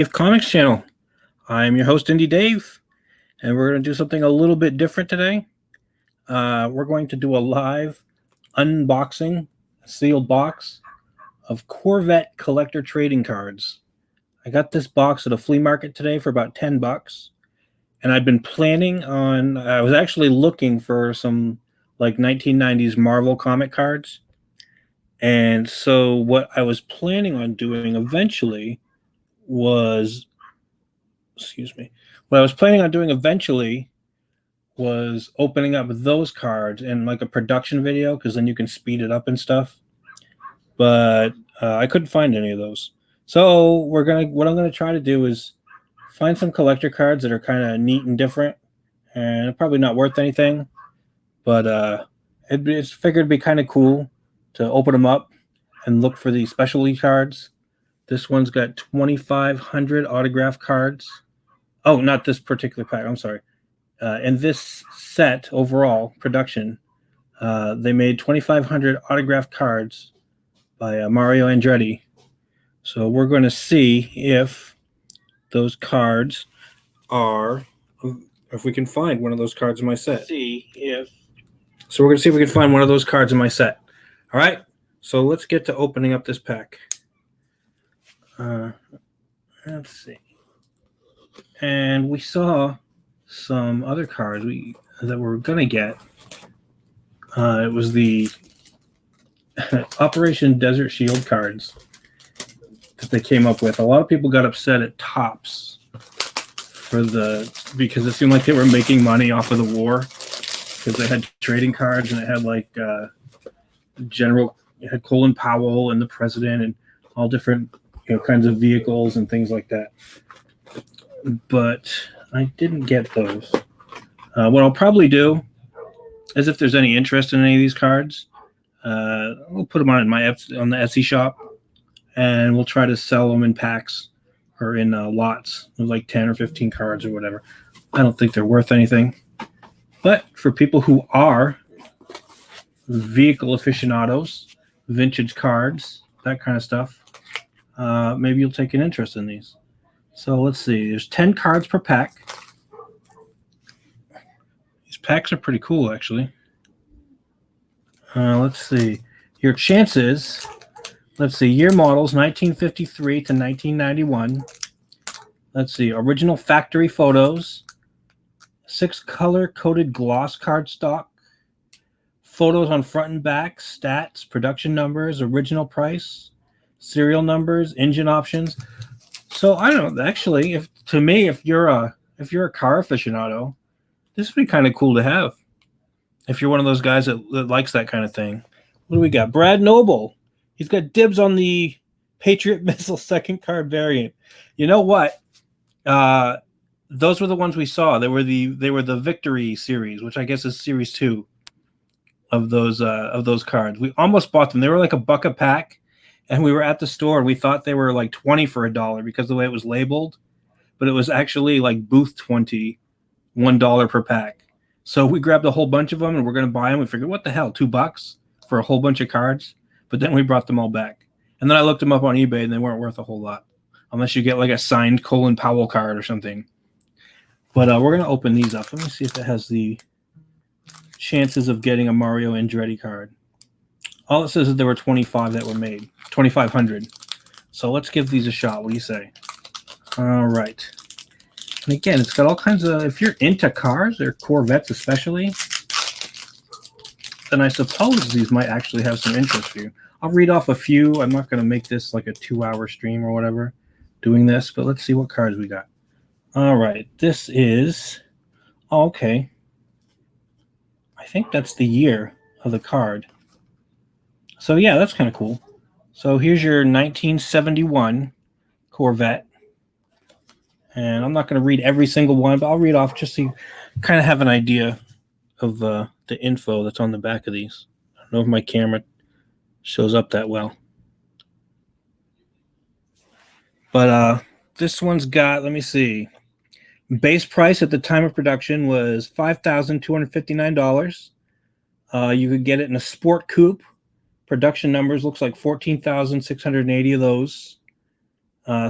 Dave Comics Channel. I'm your host, Indie Dave, and we're going to do something a little bit different today. We're going to do a live unboxing, sealed box of Corvette Collector trading cards. I got this box at a flea market today for about $10, and I've been planning on. I was actually looking for some like 1990s Marvel comic cards, and so what I was planning on doing eventually was what I was planning on doing eventually was opening up those cards in like a production video, because then you can speed it up and stuff. But I couldn't find any of those. So what I'm gonna try to do is find some collector cards that are kind of neat and different, and probably not worth anything. But it's figured it'd be kind of cool to open them up and look for the specialty cards. This one's got 2,500 autograph cards. Oh, not this particular pack. I'm sorry. In this set overall production, they made 2,500 autographed cards by Mario Andretti. So we're going to see if those cards are, if we can find one of those cards in my set. So we're going to see if we can find one of those cards in my set. All right. So let's get to opening up this pack. Let's see. And we saw some other cards that we're gonna get. It was the Operation Desert Shield cards that they came up with. A lot of people got upset at Topps because it seemed like they were making money off of the war, because they had trading cards and it had like it had Colin Powell and the president and all different kinds of vehicles and things like that. But I didn't get those. What I'll probably do is, if there's any interest in any of these cards, we'll put them on the Etsy shop, and we'll try to sell them in packs or in lots of like 10 or 15 cards or whatever. I don't think they're worth anything, but for people who are vehicle aficionados, vintage cards, that kind of stuff, maybe you'll take an interest in these. So let's see. There's 10 cards per pack. These packs are pretty cool, actually. Let's see. Your chances. Let's see. Year models 1953 to 1991. Let's see. Original factory photos. 6 color-coded gloss cardstock. Photos on front and back. Stats. Production numbers. Original price. Serial numbers. Engine options. So I don't know. Actually, if you're a car aficionado, this would be kind of cool to have. If you're one of those guys that likes that kind of thing. What do we got? Brad Noble. He's got dibs on the Patriot Missile second card variant. You know what? Those were the ones we saw. They were the Victory series, which I guess is series 2 of those cards. We almost bought them. They were like $1 a pack. And we were at the store, and we thought they were like 20 for $1 because of the way it was labeled, but it was actually like booth 20, $1 per pack. So we grabbed a whole bunch of them, and we're going to buy them. We figured, what the hell, $2 for a whole bunch of cards? But then we brought them all back. And then I looked them up on eBay, and they weren't worth a whole lot, unless you get like a signed Colin Powell card or something. But we're going to open these up. Let me see if it has the chances of getting a Mario Andretti card. All it says is there were 25 that were made, 2,500. So let's give these a shot. What do you say? All right. And again, it's got all kinds of, if you're into cars, or Corvettes especially, then I suppose these might actually have some interest for you. I'll read off a few. I'm not going to make this like a 2-hour stream or whatever doing this, but let's see what cards we got. All right. This is, okay. I think that's the year of the card. So, yeah, that's kind of cool. So here's your 1971 Corvette. And I'm not going to read every single one, but I'll read off just so you kind of have an idea of the info that's on the back of these. I don't know if my camera shows up that well. But this one's got, let me see. Base price at the time of production was $5,259. You could get it in a sport coupe. Production numbers looks like 14,680 of those.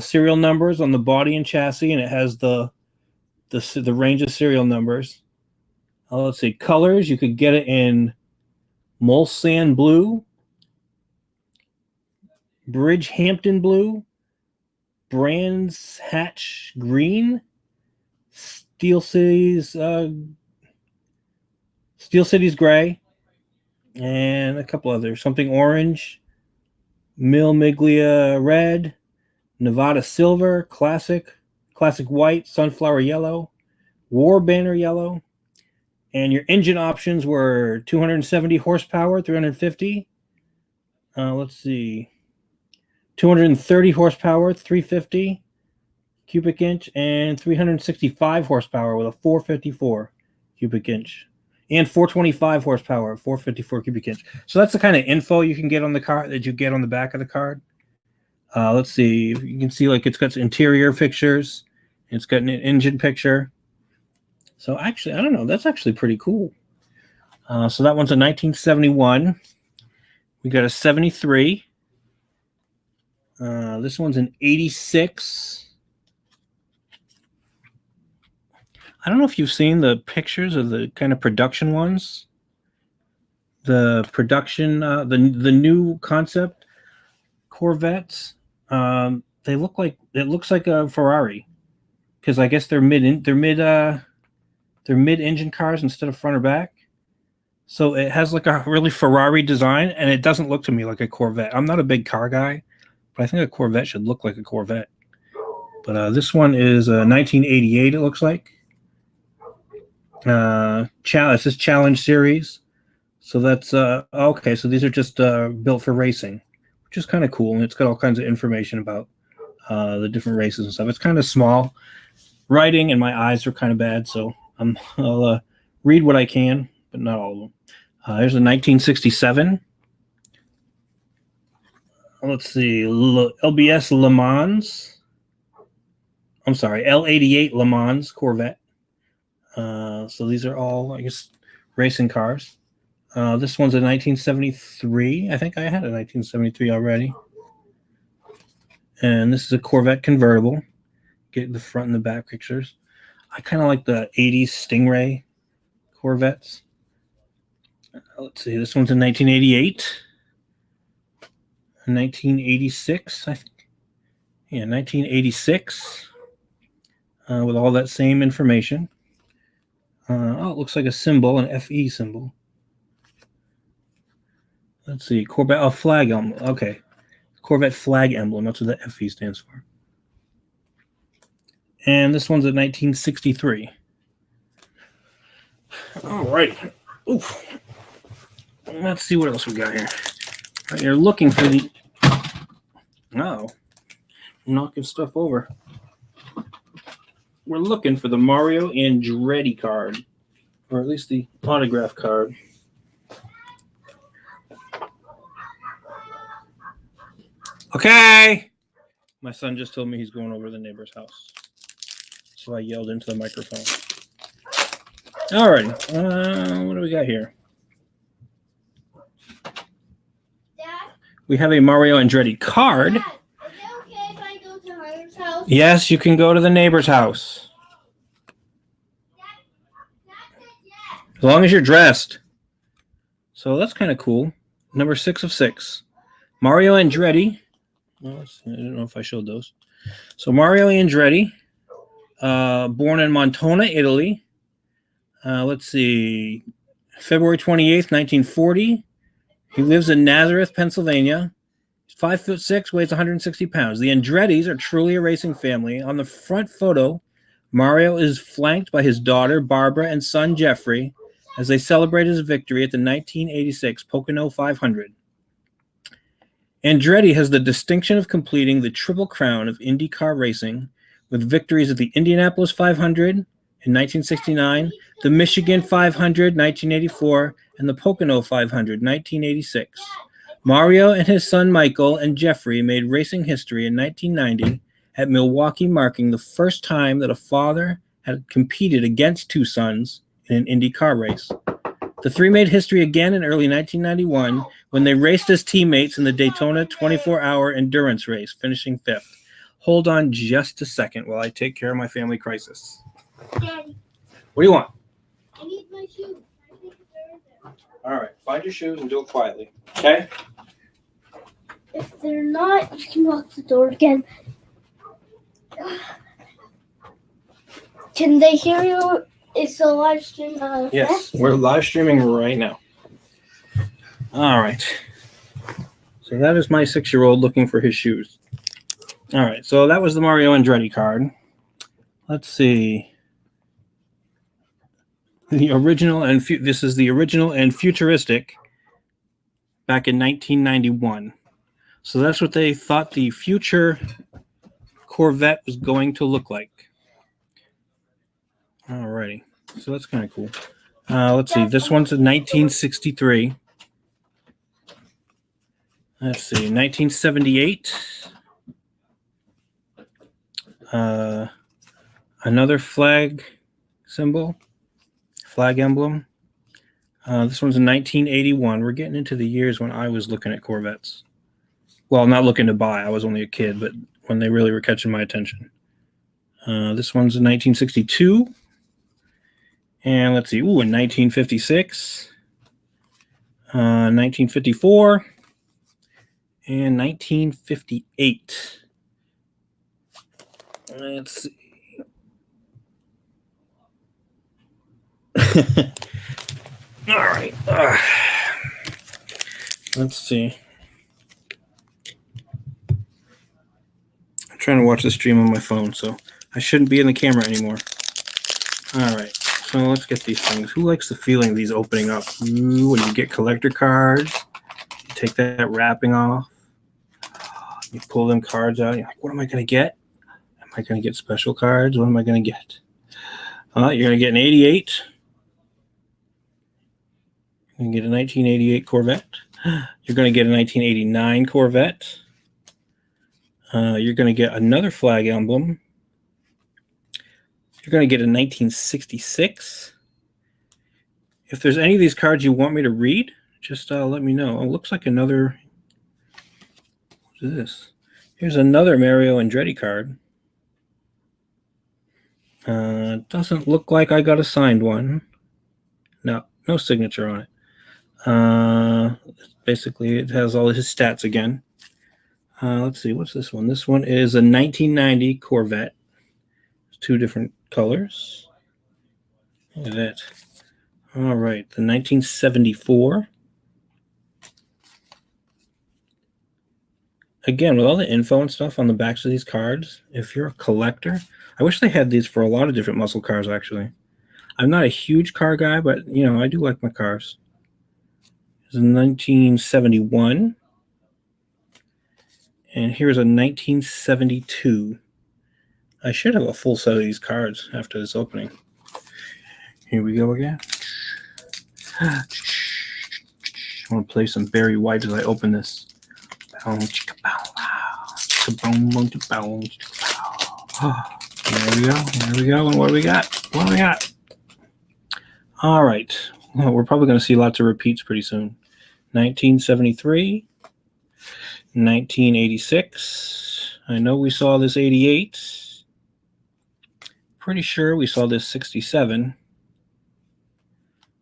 Serial numbers on the body and chassis, and it has the range of serial numbers. Let's see, colors. You could get it in Mulsanne blue, Bridgehampton blue, Brands Hatch green, Steel Cities gray, and a couple others. Something orange, Mil Miglia red, Nevada silver, classic white, sunflower yellow, war banner yellow. And your engine options were 270 horsepower, 350. Let's see. 230 horsepower, 350 cubic inch, and 365 horsepower with a 454 cubic inch, and 425 horsepower, 454 cubic inch. So that's the kind of info you can get on the car that you get on the back of the card. Let's see. You can see like it's got interior pictures. It's got an engine picture. So actually, I don't know. That's actually pretty cool. So that one's a 1971. We got a 73. This one's an 86. I don't know if you've seen the pictures of the kind of production ones. The production, the new concept Corvettes. They look like, it looks like a Ferrari, because I guess they're mid-engine cars instead of front or back. So it has like a really Ferrari design, and it doesn't look to me like a Corvette. I'm not a big car guy, but I think a Corvette should look like a Corvette. But this one is 1988, it looks like. This is Challenge Series. So that's, okay, so these are just built for racing, which is kind of cool. And it's got all kinds of information about the different races and stuff. It's kind of small. Writing and my eyes are kind of bad, so I'll read what I can, but not all of them. There's a 1967. Let's see, LBS Le Mans. I'm sorry, L88 Le Mans Corvette. So these are all, I guess, racing cars. This one's a 1973. I think I had a 1973 already. And this is a Corvette convertible. Get the front and the back pictures. I kind of like the 80s Stingray Corvettes. Let's see, this one's in 1988. 1986, I think. Yeah, 1986. With all that same information. It looks like a symbol, an FE symbol. Let's see, Corvette flag emblem. Okay, Corvette flag emblem. That's what the FE stands for. And this one's a 1963. All right. Oof. Let's see what else we got here. Right, you're looking for the... Oh, I'm knocking stuff over. We're looking for the Mario Andretti card, or at least the autograph card. Okay. My son just told me he's going over to the neighbor's house, so I yelled into the microphone. All right. What do we got here? Dad? We have a Mario Andretti card. Dad, is it okay if I go to Hunter's house? Yes, you can go to the neighbor's house. Dad said yes. As long as you're dressed. So that's kind of cool. Number 6 of 6. Mario Andretti. Well, I don't know if I showed those. So Mario Andretti, born in Montona, Italy. Let's see. February 28th, 1940. He lives in Nazareth, Pennsylvania. He's 5'6", weighs 160 pounds. The Andrettis are truly a racing family. On the front photo, Mario is flanked by his daughter, Barbara, and son, Jeffrey, as they celebrate his victory at the 1986 Pocono 500. Andretti has the distinction of completing the Triple Crown of IndyCar racing with victories at the Indianapolis 500 in 1969, the Michigan 500 1984, and the Pocono 500 1986. Mario and his son Michael and Jeffrey made racing history in 1990 at Milwaukee, marking the first time that a father had competed against two sons in an IndyCar race. The three made history again in early 1991 when they raced as teammates in the Daytona 24-hour endurance race, finishing 5th. hold on just a second while I take care of my family crisis. Daddy, What do you want? I need my shoes. I think they're there. All right, find your shoes and do it quietly. Okay? If they're not, you can lock the door again. Can they hear you? Is the live stream Yes, we're live streaming right now. All right. So that is my 6-year-old looking for his shoes. All right, so that was the Mario Andretti card. Let's see. The original and this is the original and futuristic back in 1991. So that's what they thought the future Corvette was going to look like. All righty. So that's kind of cool. Let's see. This one's a 1963. Let's see. 1978. Another flag symbol. Flag emblem. This one's in 1981. We're getting into the years when I was looking at Corvettes. Well, not looking to buy. I was only a kid, but when they really were catching my attention. This one's in 1962. And let's see. Ooh, in 1956. 1954. And 1958. Let's see. All right. Let's see. I'm trying to watch the stream on my phone, so I shouldn't be in the camera anymore. All right. So let's get these things. Who likes the feeling of these opening up? Ooh, when you get collector cards, you take that wrapping off, you pull them cards out. You're like, what am I going to get? Am I going to get special cards? What am I going to get? You're going to get an 88. You can get a 1988 Corvette. You're going to get a 1989 Corvette. You're going to get another flag emblem. You're going to get a 1966. If there's any of these cards you want me to read, just let me know. Oh, it looks like another. What is this? Here's another Mario Andretti card. Doesn't look like I got a signed one. No signature on it. Basically, it has all his stats again. Let's see, what's this one? This one is a 1990 Corvette. It's 2 different colors. Look at that. All right, the 1974. Again, with all the info and stuff on the backs of these cards, if you're a collector, I wish they had these for a lot of different muscle cars, actually. I'm not a huge car guy, but, I do like my cars. It's a 1971. And here's a 1972. I should have a full set of these cards after this opening. Here we go again. I want to play some Barry White as I open this. There we go. And what do we got? All right. Well, we're probably going to see lots of repeats pretty soon. 1973. 1986. I know we saw this 88. Pretty sure we saw this 67.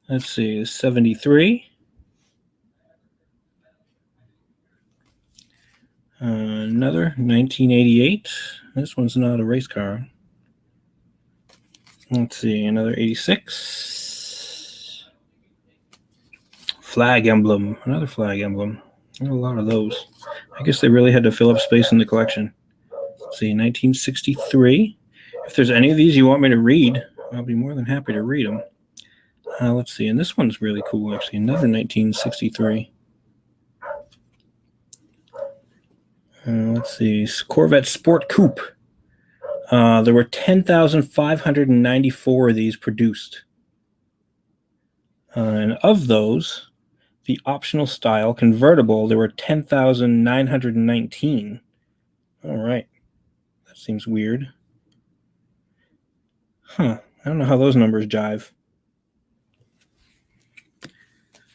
Let's see, 73. Another 1988. This one's not a race car. Let's see, another 86. Flag emblem. Another flag emblem. A lot of those. I guess they really had to fill up space in the collection. Let's see, 1963. If there's any of these you want me to read, I'll be more than happy to read them. Let's see, and this one's really cool, actually. Another 1963. Let's see, Corvette Sport Coupe. There were 10,594 of these produced. And of those, the optional style convertible, there were 10,919. All right. That seems weird. I don't know how those numbers jive.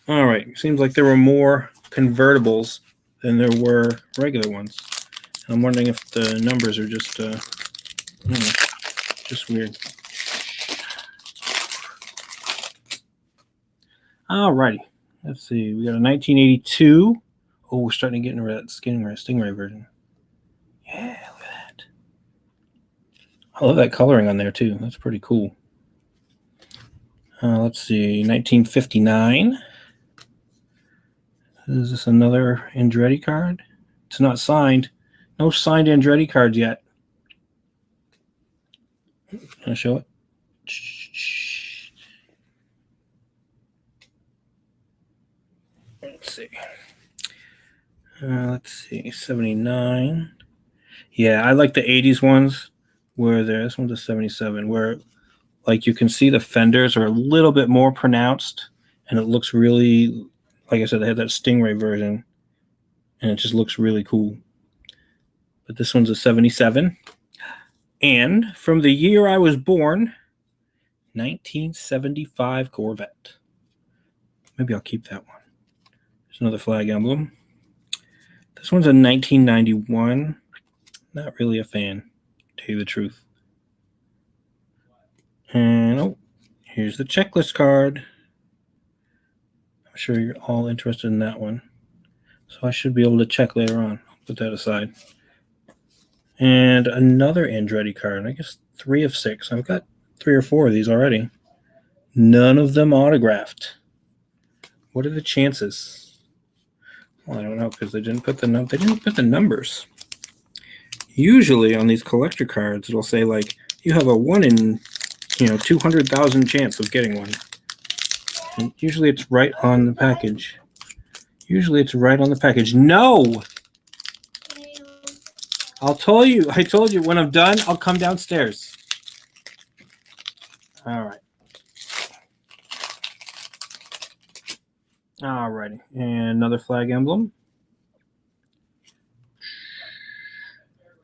All right. Seems like there were more convertibles than there were regular ones. I'm wondering if the numbers are just, just weird. Alrighty. Let's see. We got a 1982. Oh, we're starting to get into that Stingray version. Yeah, look at that. I love that coloring on there, too. That's pretty cool. Let's see. 1959. Is this another Andretti card? It's not signed. No signed Andretti cards yet. Can I show it? Let's see. 79. Yeah, I like the 80s ones where this one's a 77, where like you can see the fenders are a little bit more pronounced and it looks really, like I said, they had that Stingray version and it just looks really cool. But this one's a 77. And from the year I was born, 1975 Corvette. Maybe I'll keep that one. There's another flag emblem. This one's a 1991. Not really a fan, to tell you the truth. And oh, here's the checklist card. I'm sure you're all interested in that one. So I should be able to check later on. I'll put that aside. And another Andretti card. I guess 3 of 6. I've got 3 or 4 of these already. None of them autographed. What are the chances? Well, I don't know because they didn't put the numbers. Usually on these collector cards, it'll say like you have a 1 in 200,000 chance of getting one. And usually it's right on the package. No. I told you when I'm done, I'll come downstairs. All right. Alrighty. And another flag emblem.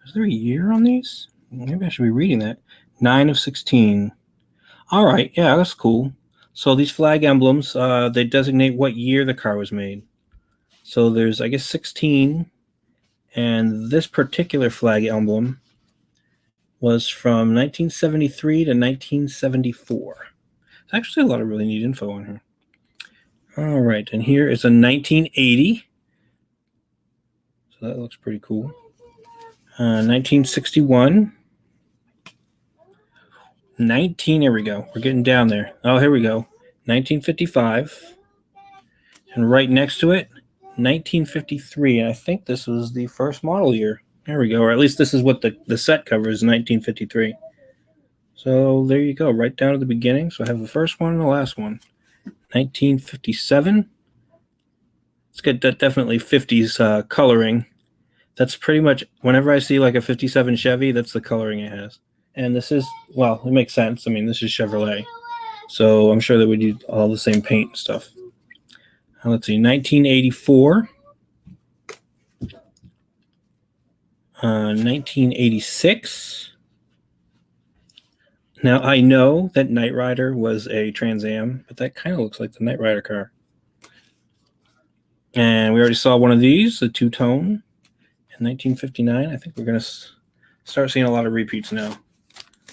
Is there a year on these? Maybe I should be reading that. 9 of 16. All right. Yeah, that's cool. So these flag emblems, they designate what year the car was made. So there's, I guess, 16. And this particular flag emblem was from 1973 to 1974. There's actually a lot of really neat info on here. All right, and here is a 1980. So that looks pretty cool. 1961. Here we go. We're getting down there. Oh, here we go. 1955. And right next to it, 1953. And I think this was the first model year. There we go. Or at least this is what the set covers, 1953. So there you go, right down to the beginning. So I have the first one and the last one. 1957. It's got definitely 50s coloring. That's pretty much, whenever I see like a 57 Chevy, that's the coloring it has. And this is, well, it makes sense. I mean, this is Chevrolet. So I'm sure that we do all the same paint and stuff. Let's see, 1984. 1986. Now, I know that Knight Rider was a Trans Am, but that kind of looks like the Knight Rider car. And we already saw one of these, the two-tone, in 1959. I think we're going to start seeing a lot of repeats now.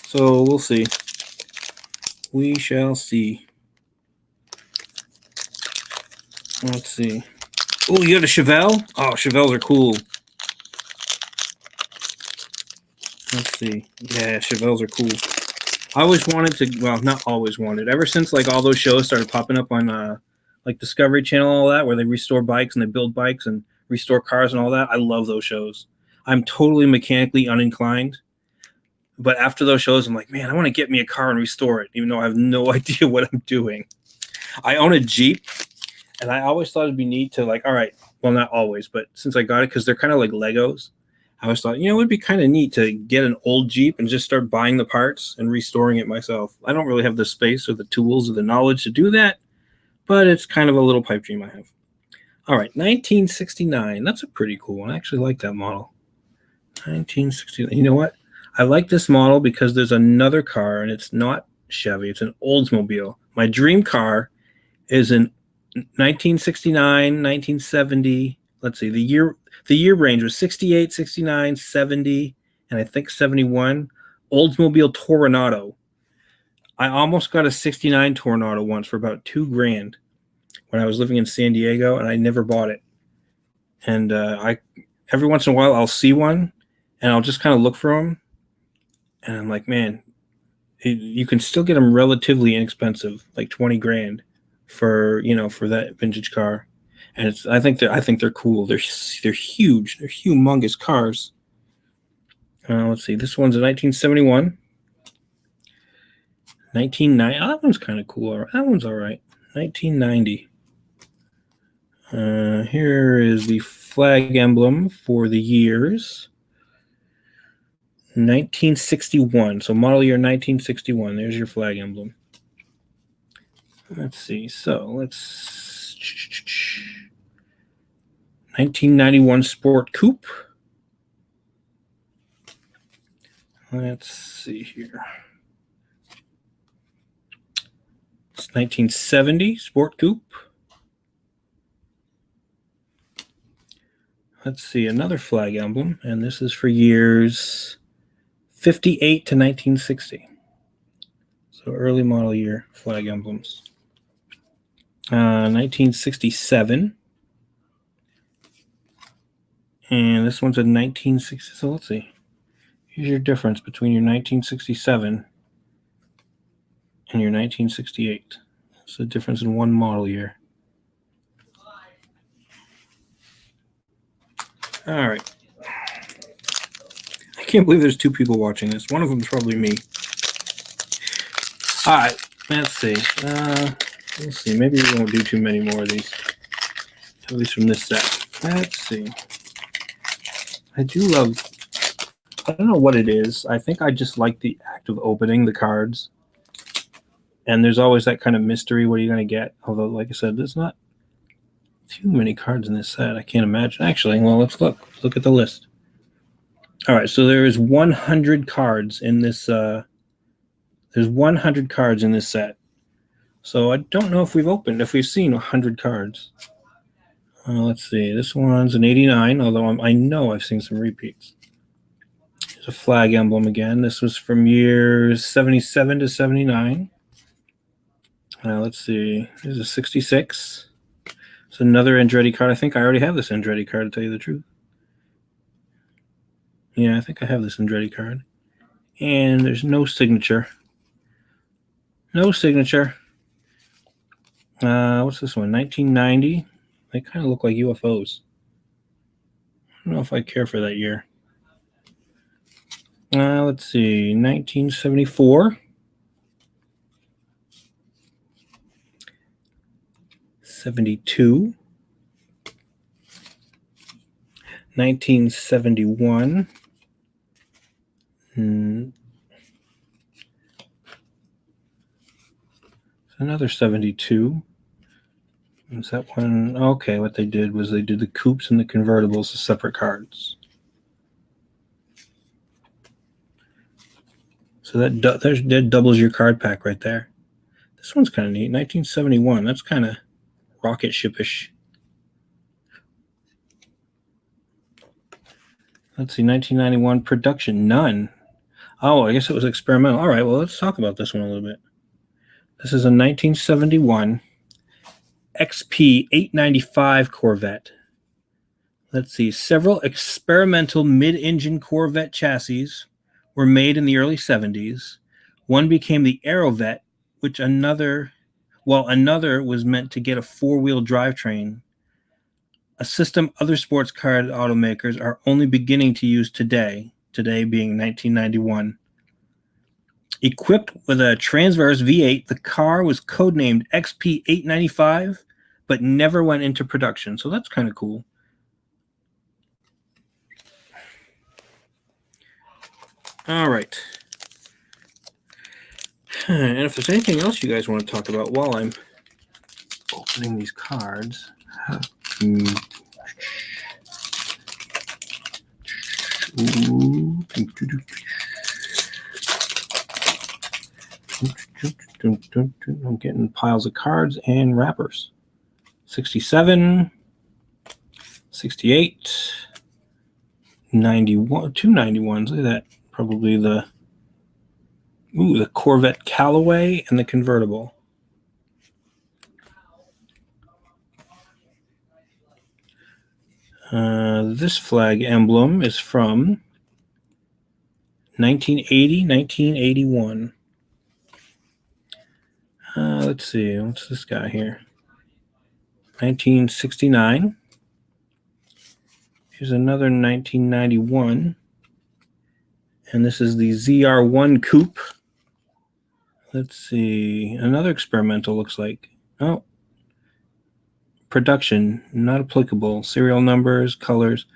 So we'll see. We shall see. Let's see. Oh, you got a Chevelle? Oh, Chevelles are cool. Let's see. Yeah, Chevelles are cool. I always wanted to, well, not always wanted. Ever since like all those shows started popping up on like Discovery Channel and all that, where they restore bikes and they build bikes and restore cars and all that, I love those shows. I'm totally mechanically uninclined. But after those shows, I'm like, man, I want to get me a car and restore it, even though I have no idea what I'm doing. I own a Jeep, and I always thought it'd be neat to like, all right, well, not always, but since I got it, because they're kind of like Legos, I always thought, it would be kind of neat to get an old Jeep and just start buying the parts and restoring it myself. I don't really have the space or the tools or the knowledge to do that, but it's kind of a little pipe dream I have. All right, 1969. That's a pretty cool one. I actually like that model. 1969. You know what? I like this model because there's another car, and it's not Chevy. It's an Oldsmobile. My dream car is an 1969, 1970 let's see, the year range was 68, 69, 70, and I think 71. Oldsmobile Toronado. I almost got a 69 Toronado once for about $2,000 when I was living in San Diego, and I never bought it. And I every once in a while I'll see one, and I'll just kind of look for them, and I'm like, man, you can still get them relatively inexpensive, like $20,000 for that vintage car. And I think they're cool. They're huge. They're humongous cars. Let's see. This one's a 1971. 1990. Oh, that one's kind of cool. That one's all right. 1990. Here is the flag emblem for the years. 1961. So model year 1961. There's your flag emblem. Let's see. So let's 1991 Sport Coupe. Let's see here. It's 1970 Sport Coupe. Let's see, another flag emblem, and this is for years 58 to 1960. So early model year flag emblems. 1967. And this one's a 1960. So let's see. Here's your difference between your 1967 and your 1968. It's the difference in one model year. All right. I can't believe there's two people watching this. One of them is probably me. All right. Let's see. Let's see. Maybe we won't do too many more of these. At least from this set. Let's see. I do love... I don't know what it is. I think I just like the act of opening the cards. And there's always that kind of mystery. What are you going to get? Although, like I said, there's not too many cards in this set. I can't imagine. Actually, well, let's look. Let's look at the list. All right, so there is 100 cards in this. There's 100 cards in this set. So I don't know if we've seen 100 cards. Let's see. This one's an 89, although I know I've seen some repeats. There's a flag emblem again. This was from years 77 to 79. Let's see. There's a 66. It's another Andretti card. I think I already have this Andretti card, to tell you the truth. Yeah, I think I have this Andretti card. And there's no signature. No signature. What's this one? 1990. They kind of look like UFOs. I don't know if I care for that year. Let's see. 1974. 72. 1971. Another 72. Is that one? Okay, what they did was they did the coupes and the convertibles as separate cards. So that doubles your card pack right there. This one's kind of neat. 1971. That's kind of rocket ship-ish. Let's see. 1991 production. None. Oh, I guess it was experimental. All right, well, let's talk about this one a little bit. This is a 1971 XP 895 Corvette. Let's see. Several experimental mid-engine Corvette chassis were made in the early 70s. One became the Aerovette, which another was meant to get a four-wheel drivetrain, a system other sports car automakers are only beginning to use today being 1991. Equipped with a transverse V8, the car was codenamed XP895, but never went into production. So that's kind of cool. All right. And if there's anything else you guys want to talk about while I'm opening these cards. I'm getting piles of cards and wrappers. 67, 68, 91, two 91s. Look at that. Probably the Corvette Callaway and the convertible. This flag emblem is from 1980, 1981. Let's see. What's this guy here? 1969. Here's another 1991. And this is the ZR1 Coupe. Let's see. Another experimental looks like. Oh. Production. Not applicable. Serial numbers, colors.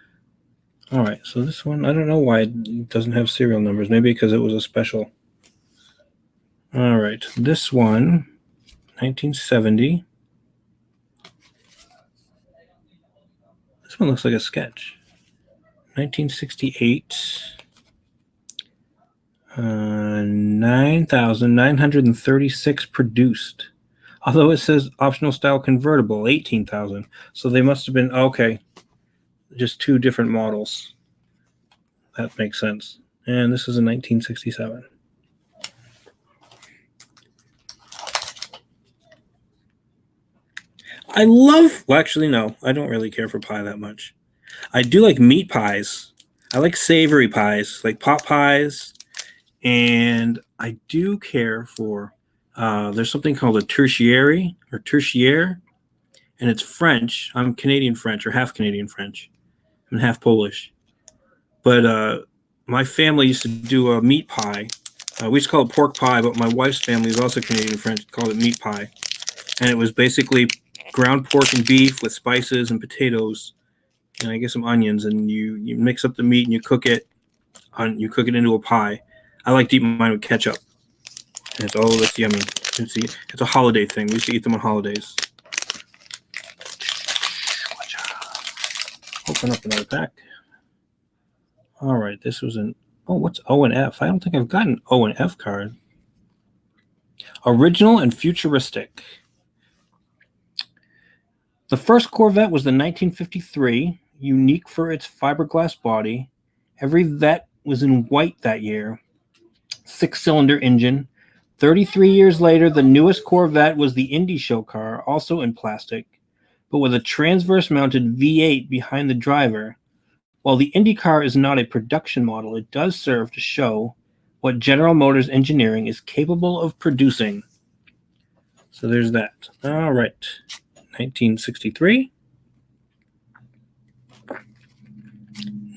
All right. So this one, I don't know why it doesn't have serial numbers. Maybe because it was a special. All right. This one, 1970. This one looks like a sketch. 1968. 9,936 produced. Although it says optional style convertible, 18,000. So they must have been, okay, just two different models. That makes sense. And this is in 1967. I love, well, actually, no, I don't really care for pie that much. I do like meat pies. I like savory pies, like pot pies. And I do care for, there's something called a tertiary or tertiaire, and it's French. I'm Canadian French or half Canadian French. I'm half Polish. But my family used to do a meat pie. We used to call it pork pie, but my wife's family is also Canadian French, called it meat pie. And it was basically ground pork and beef with spices and potatoes, and I guess some onions, and you mix up the meat and you cook it into a pie. I like to eat mine with ketchup. And it's yummy. It's a holiday thing. We used to eat them on holidays. Open up another pack. All right, this was what's O and F? I don't think I've got an O and F card. Original and futuristic. The first Corvette was the 1953, unique for its fiberglass body. Every Vette was in white that year. 6-cylinder engine. 33 years later, the newest Corvette was the Indy show car, also in plastic, but with a transverse-mounted V8 behind the driver. While the Indy car is not a production model, it does serve to show what General Motors engineering is capable of producing. So there's that. All right. 1963.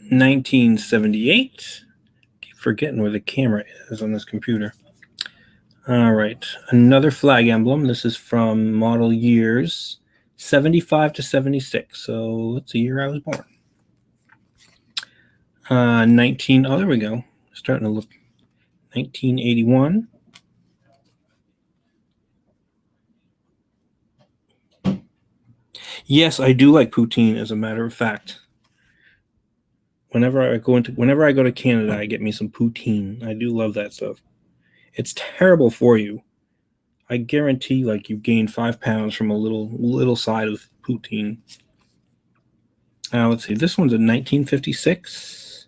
1978. Forgetting where the camera is on this computer. All right, another flag emblem. This is from model years 75 to 76. So that's the year I was born. 19. Oh, there we go. Starting to look. 1981. Yes, I do like poutine. As a matter of fact. Whenever I go to Canada, I get me some poutine. I do love that stuff. It's terrible for you. I guarantee, you gain 5 pounds from a little side of poutine. Now let's see. This one's a 1956,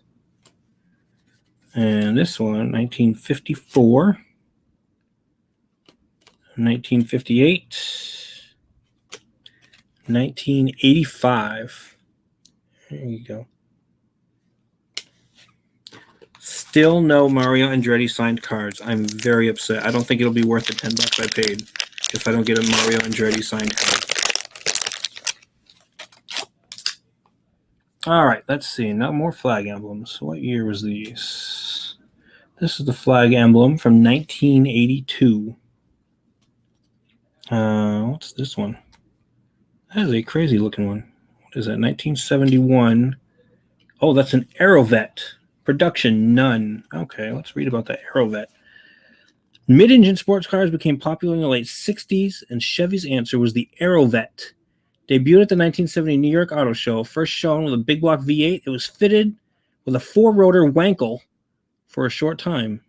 and this one 1954, 1958, 1985. There you go. Still no Mario Andretti signed cards. I'm very upset. I don't think it'll be worth the $10 I paid if I don't get a Mario Andretti signed card. All right, let's see. Now more flag emblems. What year was these? This is the flag emblem from 1982. What's this one? That is a crazy looking one. What is that? 1971. Oh, that's an Aerovette. Production, none. Okay, let's read about the Aerovette. Mid-engine sports cars became popular in the late 60s, and Chevy's answer was the Aerovette. Debuted at the 1970 New York Auto Show, first shown with a big block V8, it was fitted with a 4-rotor Wankel for a short time.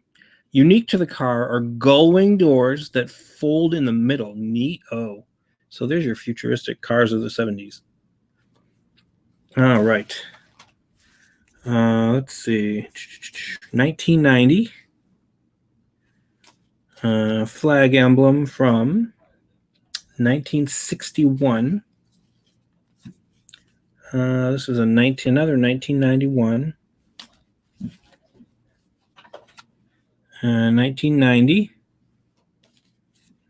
Unique to the car are gull-wing doors that fold in the middle. Neat-o. So there's your futuristic cars of the 70s. All right. Let's see. 1990. Flag emblem from 1961. This is another 1991. 1990.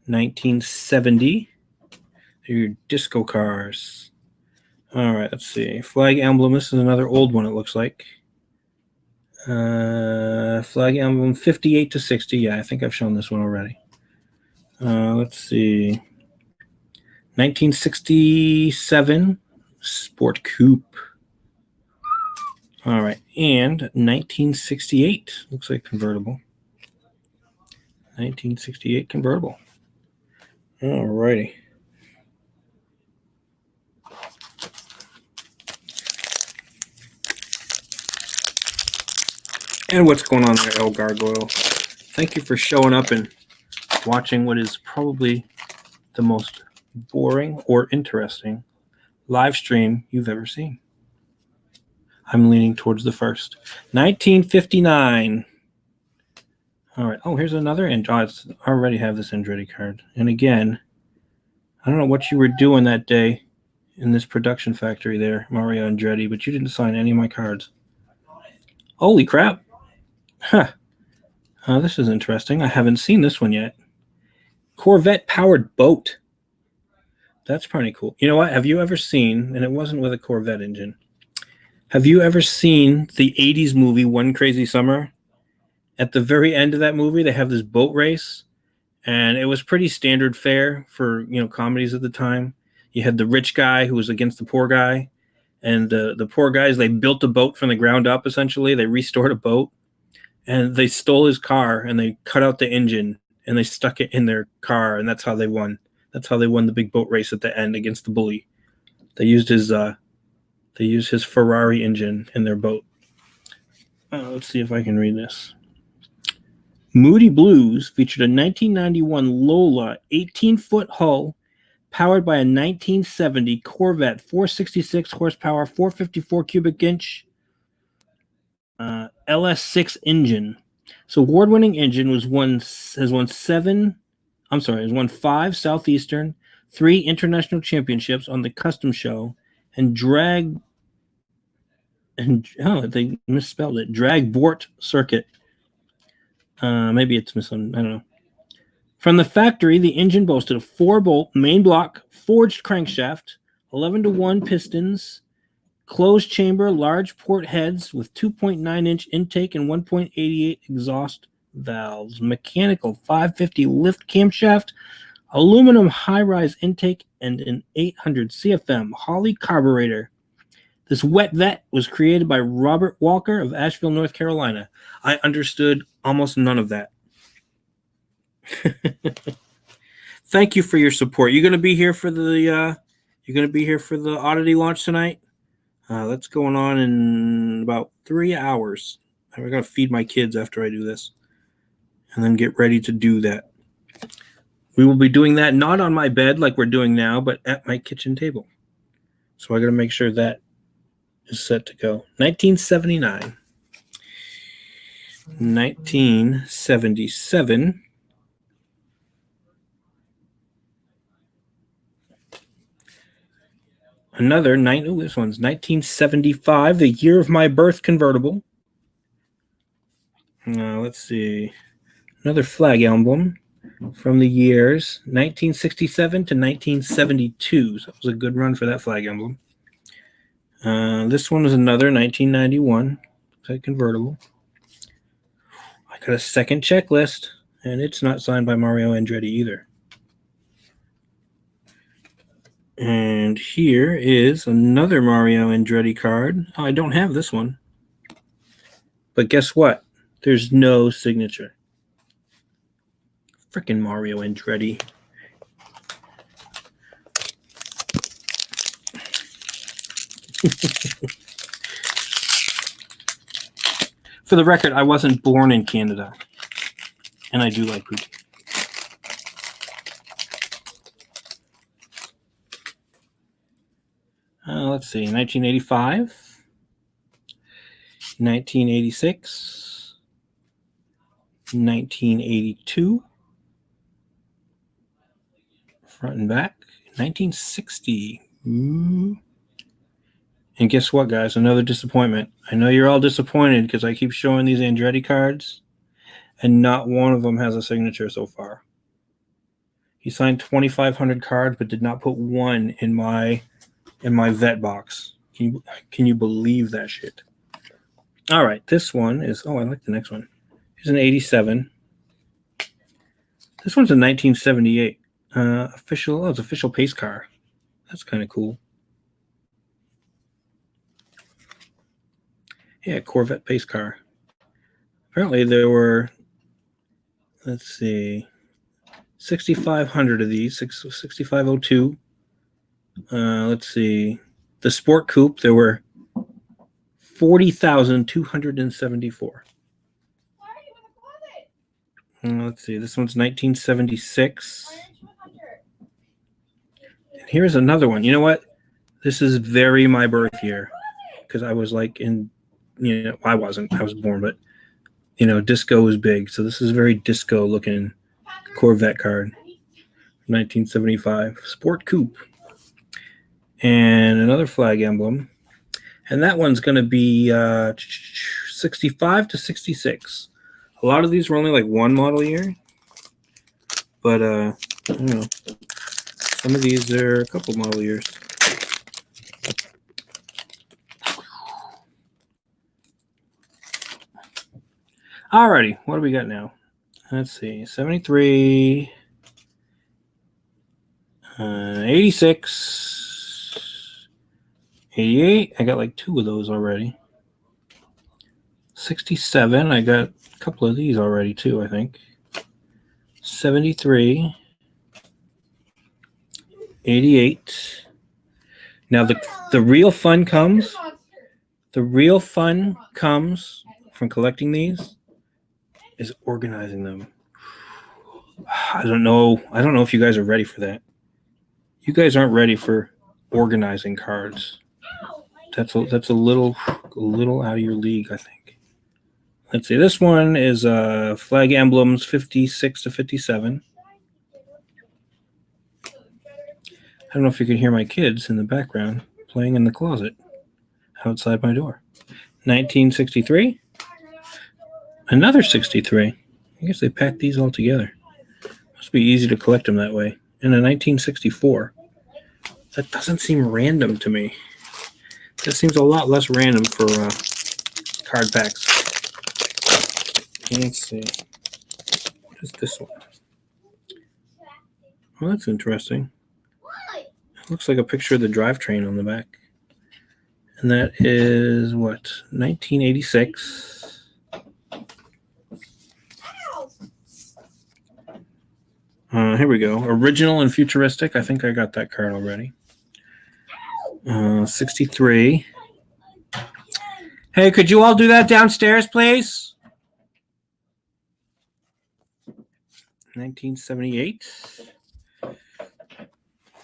1970. They're your disco cars. All right, let's see. Flag emblem. This is another old one, it looks like. Flag emblem 58 to 60. Yeah, I think I've shown this one already. Let's see. 1967 Sport Coupe. All right, and 1968 looks like convertible. 1968 convertible. All righty. And what's going on there, El Gargoyle? Thank you for showing up and watching what is probably the most boring or interesting live stream you've ever seen. I'm leaning towards the first. 1959. All right. Oh, here's another. I already have this Andretti card. And again, I don't know what you were doing that day in this production factory there, Mario Andretti, but you didn't sign any of my cards. Holy crap. Huh. This is interesting. I haven't seen this one yet. Corvette powered boat. That's pretty cool. You know what? Have you ever seen, and it wasn't with a Corvette engine, have you ever seen the 80s movie One Crazy Summer? At the very end of that movie, they have this boat race, and it was pretty standard fare for, comedies at the time. You had the rich guy who was against the poor guy, and the poor guys, they built a boat from the ground up, essentially. They restored a boat, and they stole his car, and they cut out the engine, and they stuck it in their car, and that's how they won. That's how they won the big boat race at the end against the bully. They used his Ferrari engine in their boat. Let's see if I can read this. Moody Blues featured a 1991 Lola 18-foot hull powered by a 1970 Corvette 466 horsepower, 454 cubic inch LS6 engine. So award-winning engine has won 5 Southeastern, 3 international championships on the custom show, and they misspelled it. Drag Bort circuit. Maybe it's I don't know. From the factory, the engine boasted a 4-bolt main block forged crankshaft, 11-to-1 pistons, closed chamber, large port heads with 2.9-inch intake and 1.88 exhaust valves, mechanical 550 lift camshaft, aluminum high-rise intake, and an 800 CFM Holley carburetor. This wet vet was created by Robert Walker of Asheville, North Carolina. I understood almost none of that. Thank you for your support. You gonna be here for the oddity launch tonight? That's going on in about 3 hours. I'm gonna feed my kids after I do this, and then get ready to do that. We will be doing that not on my bed like we're doing now, but at my kitchen table. So I gotta make sure that is set to go. 1979. 1977. This one's 1975, the year of my birth convertible. Let's see. Another flag emblem from the years 1967 to 1972. So that was a good run for that flag emblem. This one is another 1991 convertible. I got a second checklist, and it's not signed by Mario Andretti either. And here is another Mario Andretti card. Oh, I don't have this one. But guess what? There's no signature. Frickin' Mario Andretti. For the record, I wasn't born in Canada. And I do like poutine. Let's see, 1985, 1986, 1982, front and back, 1960. And guess what, guys? Another disappointment. I know you're all disappointed because I keep showing these Andretti cards, and not one of them has a signature so far. He signed 2,500 cards, but did not put one in my vet box. Can you believe that shit? All right, this one is. Oh, I like the next one. Here's an 87. This one's a 1978 official. Oh, it's official pace car. That's kind of cool. Yeah, Corvette pace car. Apparently there were, let's see, 6,500 of these, 6,502. Let's see, the Sport Coupe, there were 40,274. Let's see, this one's 1976. And here's another one. You know what? This is very my birth year because I was like in, I wasn't. I was born, but, disco was big. So this is very disco looking Corvette card. 1975 Sport Coupe. And another flag emblem. And that one's going to be 65 to 66. A lot of these were only like one model year. But, some of these are a couple model years. Alrighty, what do we got now? Let's see, 73, 86, 88. I got like two of those already. 67. I got a couple of these already too, I think. 73, 88. Now the real fun comes. The real fun comes from collecting these is organizing them. I don't know if you guys are ready for that. You guys aren't ready for organizing cards. That's a little out of your league, I think. Let's see. This one is flag emblems 56 to 57. I don't know if you can hear my kids in the background playing in the closet outside my door. 1963. Another 63. I guess they packed these all together. Must be easy to collect them that way. And a 1964. That doesn't seem random to me. That seems a lot less random for card packs. Let's see. What is this one? Well, that's interesting. It looks like a picture of the drivetrain on the back. And that is, what, 1986. Here we go. Original and futuristic. I think I got that card already. 63. Hey, could you all do that downstairs, please? 1978.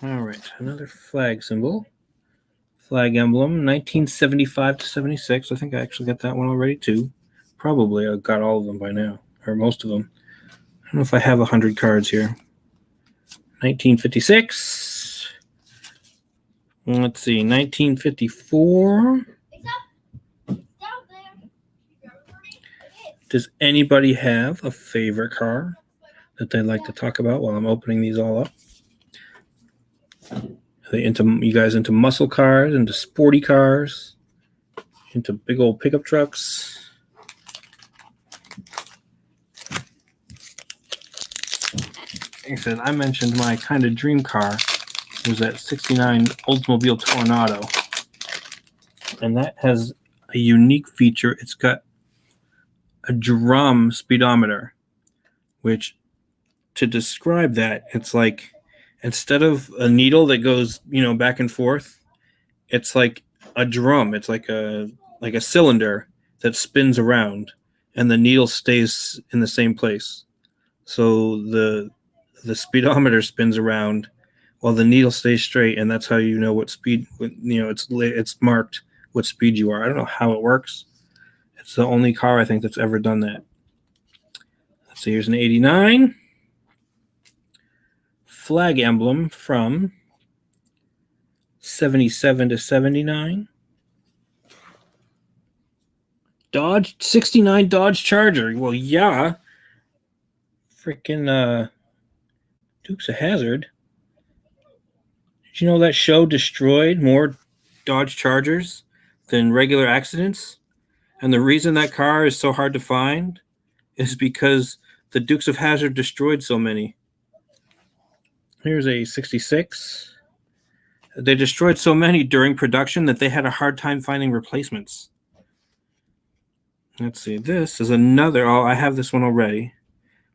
All right, another flag symbol. Flag emblem, 1975 to 76. I think I actually got that one already, too. Probably I got all of them by now, or most of them. I don't know if I have 100 cards here. 1956. Let's see, 1954. Does anybody have a favorite car that they'd like to talk about while I'm opening these all up? Are you guys into muscle cars, into sporty cars, into big old pickup trucks? Like I said, I mentioned my kind of dream car was that 69 Oldsmobile Tornado. And that has a unique feature. It's got a drum speedometer, which, to describe that, it's like instead of a needle that goes, back and forth, it's like a drum. It's like a cylinder that spins around, and the needle stays in the same place. So the speedometer spins around while the needle stays straight, and that's how you know what speed. It's marked what speed you are. I don't know how it works. It's the only car I think that's ever done that. Let's see. Here's an '89 flag emblem from '77 to '79. Dodge 69 Dodge Charger. Well, yeah. Freaking Dukes of Hazzard. Did you know that show destroyed more Dodge Chargers than regular accidents? And the reason that car is so hard to find is because the Dukes of Hazzard destroyed so many. Here's a 66. They destroyed so many during production that they had a hard time finding replacements. Let's see. This is another. Oh, I have this one already,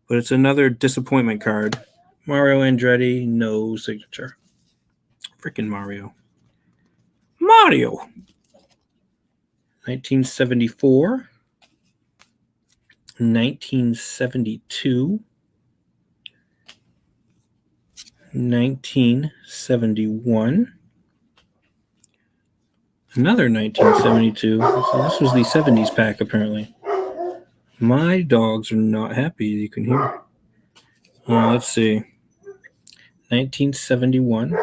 but it's another disappointment card. Mario Andretti, no signature. Freaking Mario. Mario. 1974. 1972. 1971. Another 1972. So this was the 70s pack, apparently. My dogs are not happy, you can hear. Let's see. 1971.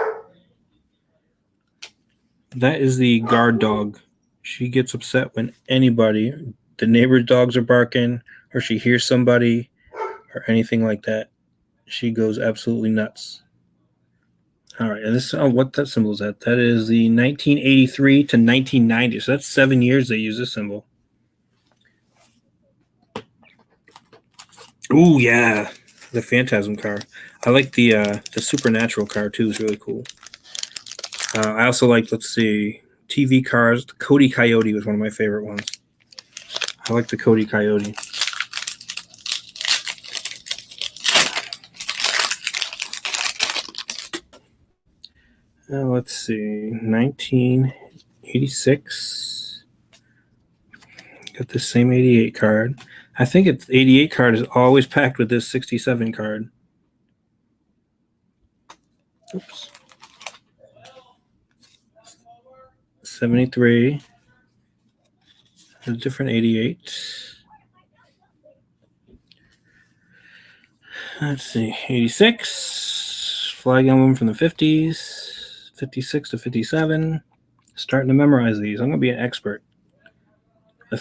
That is the guard dog. She gets upset when the neighbor's dogs are barking, or she hears somebody, or anything like that. She goes absolutely nuts. All right, and this what that symbol is that? That is the 1983 to 1990. So that's 7 years they use this symbol. Ooh, yeah, the Phantasm car. I like the Supernatural car too. It's really cool. I also like, let's see, TV cars. The Cody Coyote was one of my favorite ones. I like the Cody Coyote. Let's see, 1986. Got the same 88 card. I think it's 88 card is always packed with this 67 card. Oops. 73. A different 88. Let's see, 86. Flag emblem from the 50s. 56 to 57. Starting to memorize these. I'm going to be an expert.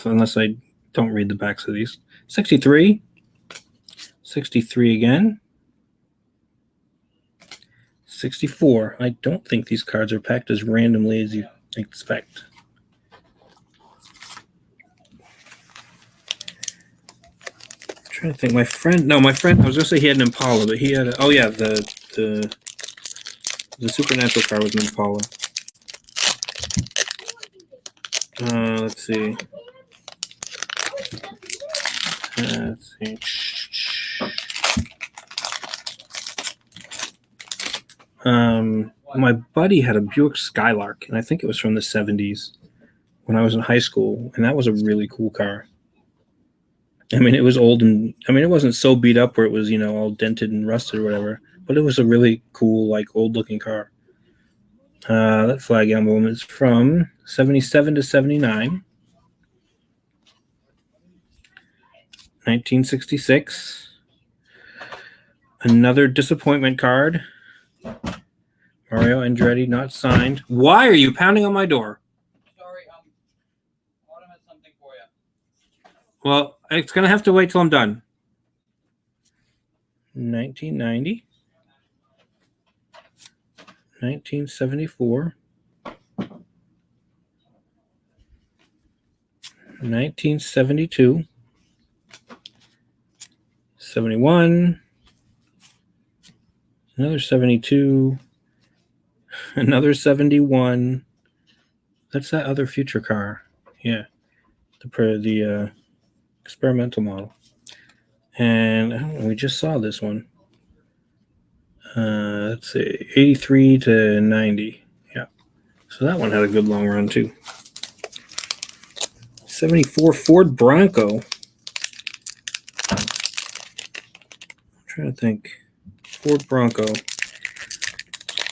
Unless I don't read the backs of these. 63. 63 again. 64. I don't think these cards are packed as randomly as you expect. I'm trying to think. My friend, I was going to say he had an Impala, but he had, the Supernatural car was an Impala. Let's see. My buddy had a Buick Skylark, and I think it was from the 70s when I was in high school, and that was a really cool car. I mean, it was old, and it wasn't so beat up where it was, all dented and rusted or whatever, but it was a really cool, old-looking car. That flag emblem is from 77 to 79. 1966. Another disappointment card. Mario Andretti, not signed. Why are you pounding on my door? Sorry, Autumn has something for you. Well, it's going to have to wait till I'm done. 1990. 1974. 1972. 71. Another 72. Another 71. That's that other future car. Yeah. The experimental model. And we just saw this one. Let's see. 83 to 90. Yeah. So that one had a good long run too. 74 Ford Bronco. I'm trying to think. Ford Bronco.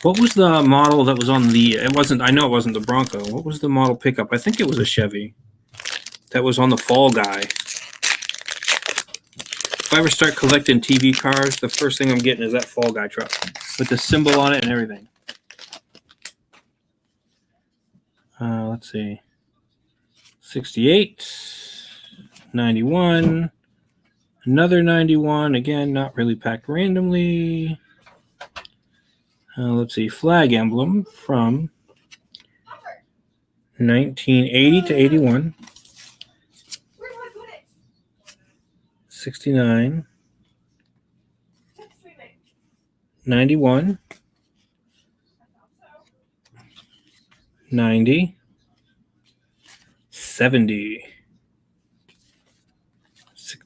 What was the model that was on the? It wasn't. I know it wasn't the Bronco. What was the model pickup? I think it was a Chevy. That was on the Fall Guy. If I ever start collecting TV cars, the first thing I'm getting is that Fall Guy truck with the symbol on it and everything. Let's see. 68, 91, another 91. Again, not really packed randomly. Let's see. Flag emblem from 1980 to 81. 69, 91, 90, 70,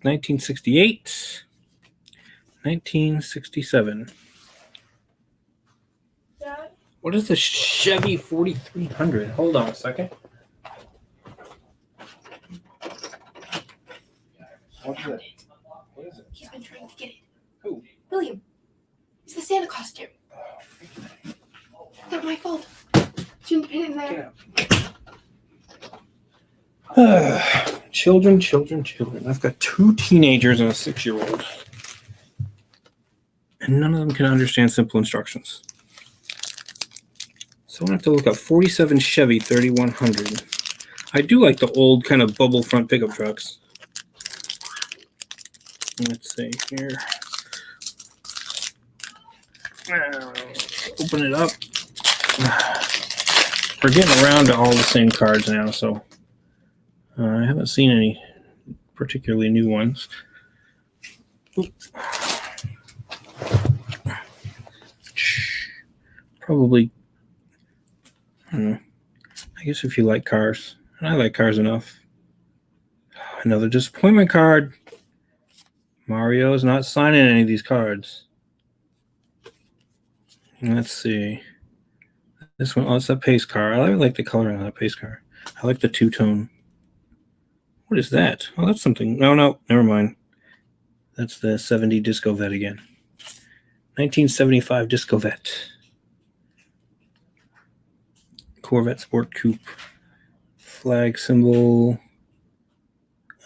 1968, 1967. Dad? What is the Chevy 4300? Hold on a second. What is it? What is it? He's been trying to get it. Who? William. It's the Santa costume. Not my fault. Shouldn't put it in there. Children, children, children. I've got 2 teenagers and a 6-year-old. And none of them can understand simple instructions. So I'm going to have to look up 47 Chevy 3100. I do like the old kind of bubble front pickup trucks. Let's see here. Open it up. We're getting around to all the same cards now, so I haven't seen any particularly new ones. Oop. Probably, I don't know. I guess if you like cars, and I like cars enough. Another disappointment card. Mario's not signing any of these cards. Let's see. This one, oh, it's that pace car. I like the color on that pace car. I like the two-tone. What is that? Oh, that's something. No, never mind. That's the 70 Disco Vet again. 1975 Disco Vet. Corvette Sport Coupe. Flag symbol.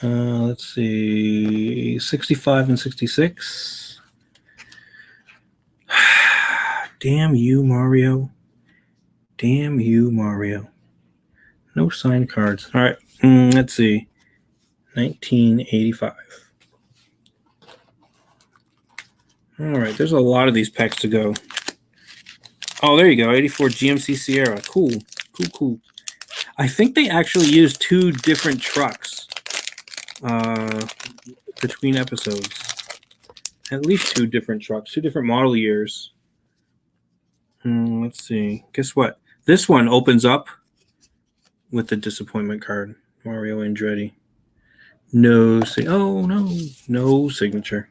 Let's see. 65 and 66. Damn you, Mario. Damn you, Mario. No signed cards. All right. Let's see. 1985. All right. There's a lot of these packs to go. Oh, there you go. 84 GMC Sierra. Cool. Cool. I think they actually used 2 different trucks between episodes. At least 2 different trucks. 2 different model years. Let's see. Guess what? This one opens up with the disappointment card. Mario Andretti. No signature.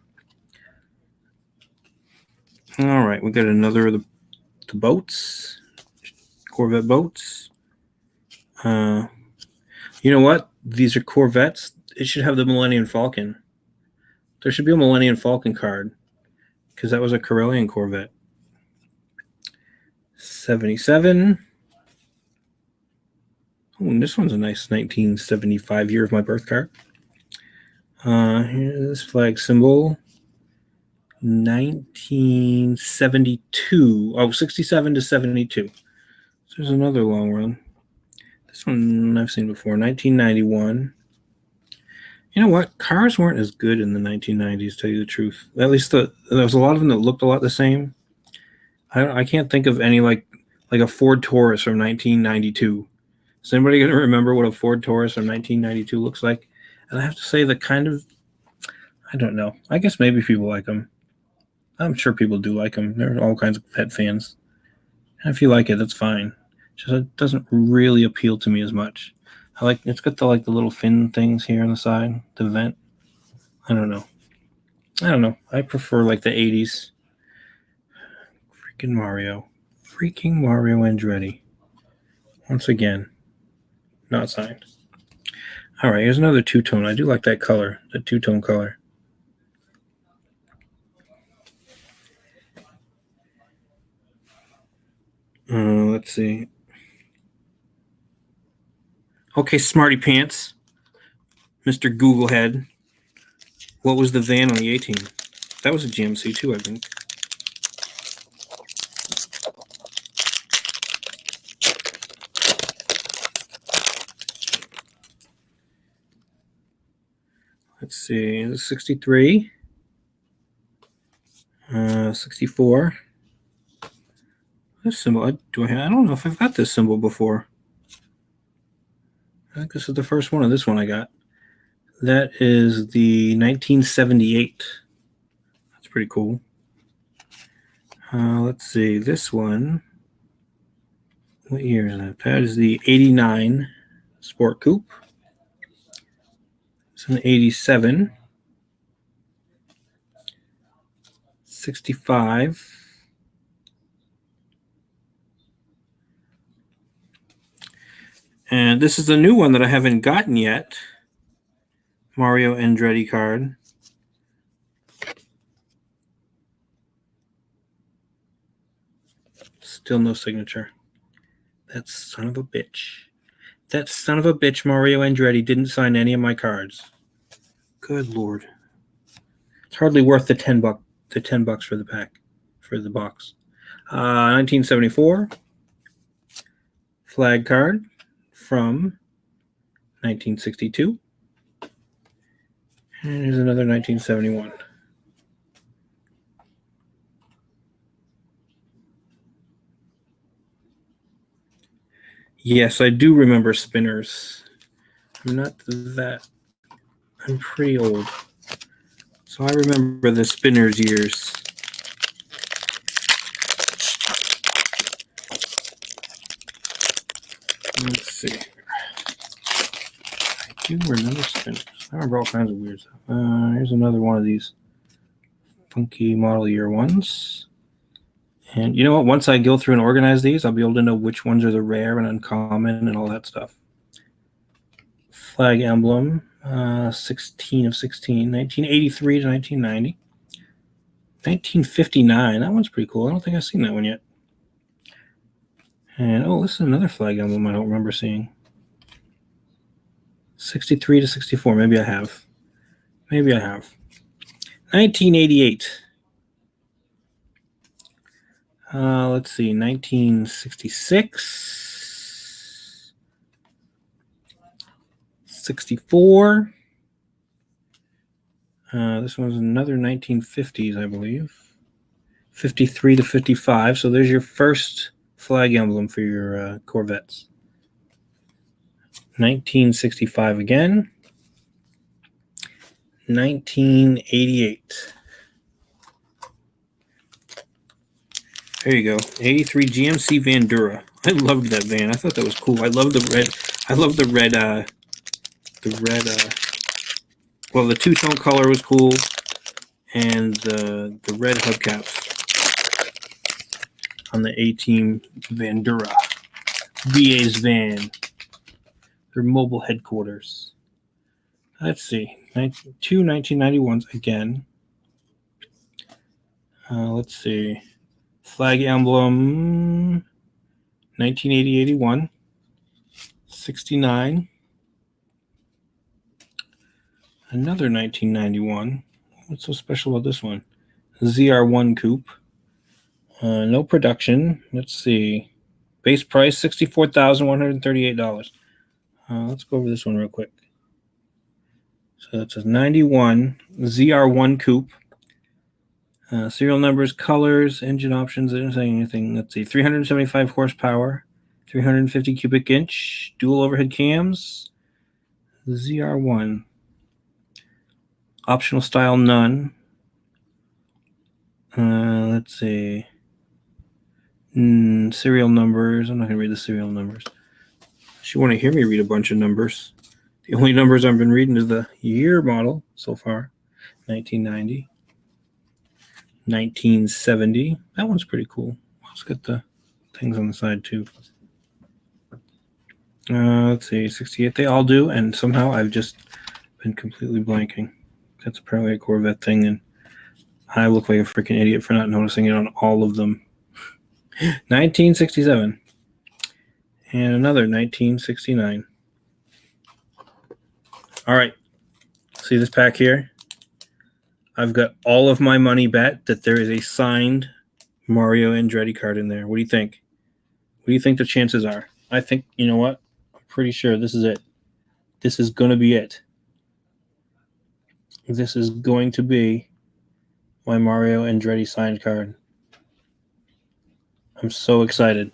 All right, we got another of the boats. Corvette boats. You know what? These are Corvettes. It should have the Millennium Falcon. There should be a Millennium Falcon card because that was a Corellian Corvette. 77. Oh, and this one's a nice 1975 year of my birth card. Here's this flag symbol. 1972. Oh, 67 to 72. So there's another long run. This one I've seen before. 1991. You know what? Cars weren't as good in the 1990s, to tell you the truth. At least there was a lot of them that looked a lot the same. I can't think of any like a Ford Taurus from 1992. Is anybody going to remember what a Ford Taurus from 1992 looks like? And I have to say I don't know. I guess maybe people like them. I'm sure people do like them. There are all kinds of pet fans. And if you like it, that's fine. Just it doesn't really appeal to me as much. It's got the little fin things here on the side, the vent. I don't know. I prefer like the 80s. Freaking Mario Andretti. Once again, not signed. All right, here's another two-tone. I do like that color, the two-tone color. Let's see. Okay, Smarty Pants. Mr. Googlehead. What was the van on the A-Team? That was a GMC too, I think. Let's see. This is 63. 64. This symbol. I don't know if I've got this symbol before. I think this is the first one of this one I got. That is the 1978. That's pretty cool. Let's see. This one. What year is that? That is the 89 Sport Coupe. It's an 87. 65. And this is a new one that I haven't gotten yet. Mario Andretti card. Still no signature. That son of a bitch. That son of a bitch, Mario Andretti, didn't sign any of my cards. Good Lord. It's hardly worth the $10 for the pack, for the box. 1974 flag card from 1962. And here's another 1971. Yes, I do remember spinners. I'm not that. I'm pretty old. So I remember the spinners years. Let's see. I do remember spinners. I remember all kinds of weird stuff. Here's another one of these funky model year ones. And you know what? Once I go through and organize these, I'll be able to know which ones are the rare and uncommon and all that stuff. Flag emblem, 16 of 16, 1983 to 1990. 1959, that one's pretty cool. I don't think I've seen that one yet. And, oh, this is another flag emblem I don't remember seeing. 63 to 64, maybe I have. Maybe I have. 1988. Let's see, 1966, 64. This one's another 1950s, I believe. 53 to 55. So there's your first flag emblem for your Corvettes. 1965 again. 1988. There you go. 83 GMC Vandura. I loved that van. I thought that was cool. I love the red. I love the red. Well, the two-tone color was cool, and the red hubcaps on the A-Team Vandura. VA's van. Their mobile headquarters. Let's see. Two 1991s again. Let's see. Flag emblem, 1980-81, 69, another 1991. What's so special about this one? ZR1 coupe. No production. Let's see. Base price, $64,138. Let's go over this one real quick. So that's a 91 ZR1 coupe. Serial numbers, colors, engine options, I didn't say anything. Let's see, 375 horsepower, 350 cubic inch, dual overhead cams, ZR1. Optional style, none. Let's see. Serial numbers, I'm not going to read the serial numbers. If you want to hear me read a bunch of numbers, the only numbers I've been reading is the year model so far, 1990. 1970. That one's pretty cool. Let's get the things on the side too. Let's see, 68. They all do, and somehow I've just been completely blanking. That's apparently a Corvette thing, and I look like a freaking idiot for not noticing it on all of them. 1967. And another 1969. All right. See this pack here? I've got all of my money bet that there is a signed Mario Andretti card in there. What do you think? What do you think the chances are? I think, you know what? I'm pretty sure this is it. This is going to be it. This is going to be my Mario Andretti signed card. I'm so excited.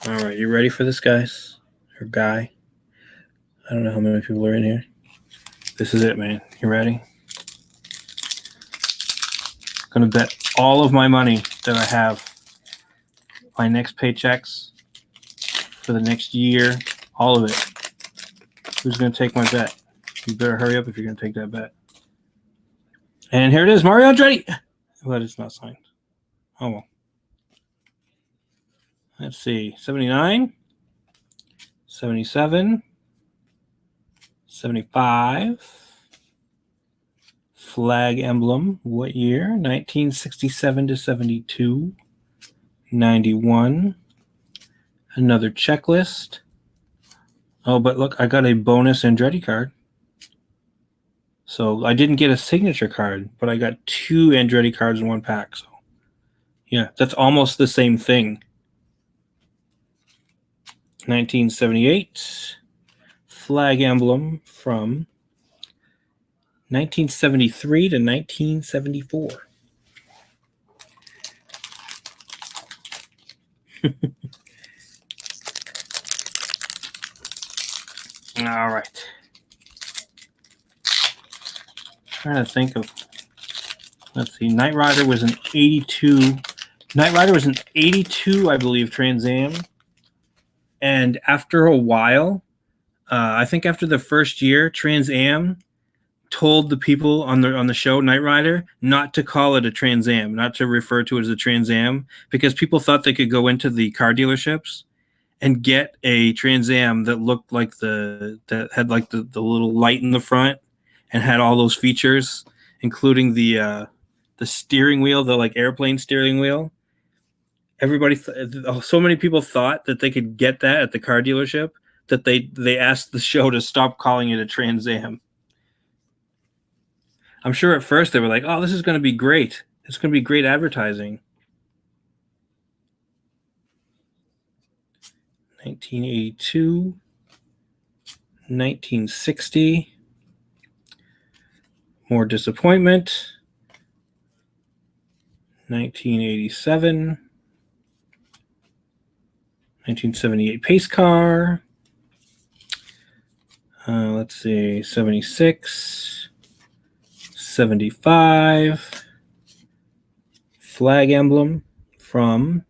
All right, you ready for this, guys? Or guy? I don't know how many people are in here. This is it, man. You ready? Gonna bet all of my money that I have, my next paychecks for the next year, all of it. Who's gonna take my bet? You better hurry up if you're gonna take that bet. And here it is, Mario Andretti. But it's not signed. Oh well. Let's see. 79, 77, 75. Flag emblem. What year? 1967 to 72. 91. Another checklist. Oh, but look, I got a bonus Andretti card. So I didn't get a signature card, but I got 2 Andretti cards in one pack. So yeah, that's almost the same thing. 1978. Flag emblem from 1973 to 1974. All right. Trying to think of, let's see, Knight Rider was an 82. Knight Rider was an 82, I believe, Trans Am. And after a while, I think after the first year, Trans Am told the people on the show Knight Rider not to call it a Trans Am, not to refer to it as a Trans Am, because people thought they could go into the car dealerships and get a Trans Am that looked like that had like the little light in the front and had all those features, including the steering wheel, the like airplane steering wheel. Everybody, so many people thought that they could get that at the car dealership that they asked the show to stop calling it a Trans Am. I'm sure at first they were like, "Oh, this is going to be great. It's going to be great advertising." 1982, 1960. More disappointment. 1987. 1978 pace car. Let's see, 76. 75. Flag emblem from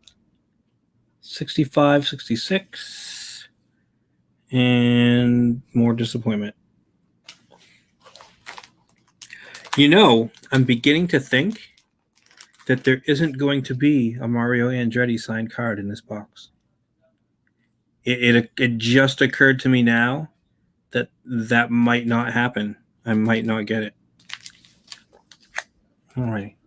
65, 66. And more disappointment. You know, I'm beginning to think that there isn't going to be a Mario Andretti signed card in this box. It just occurred to me now that might not happen. I might not get it. All right.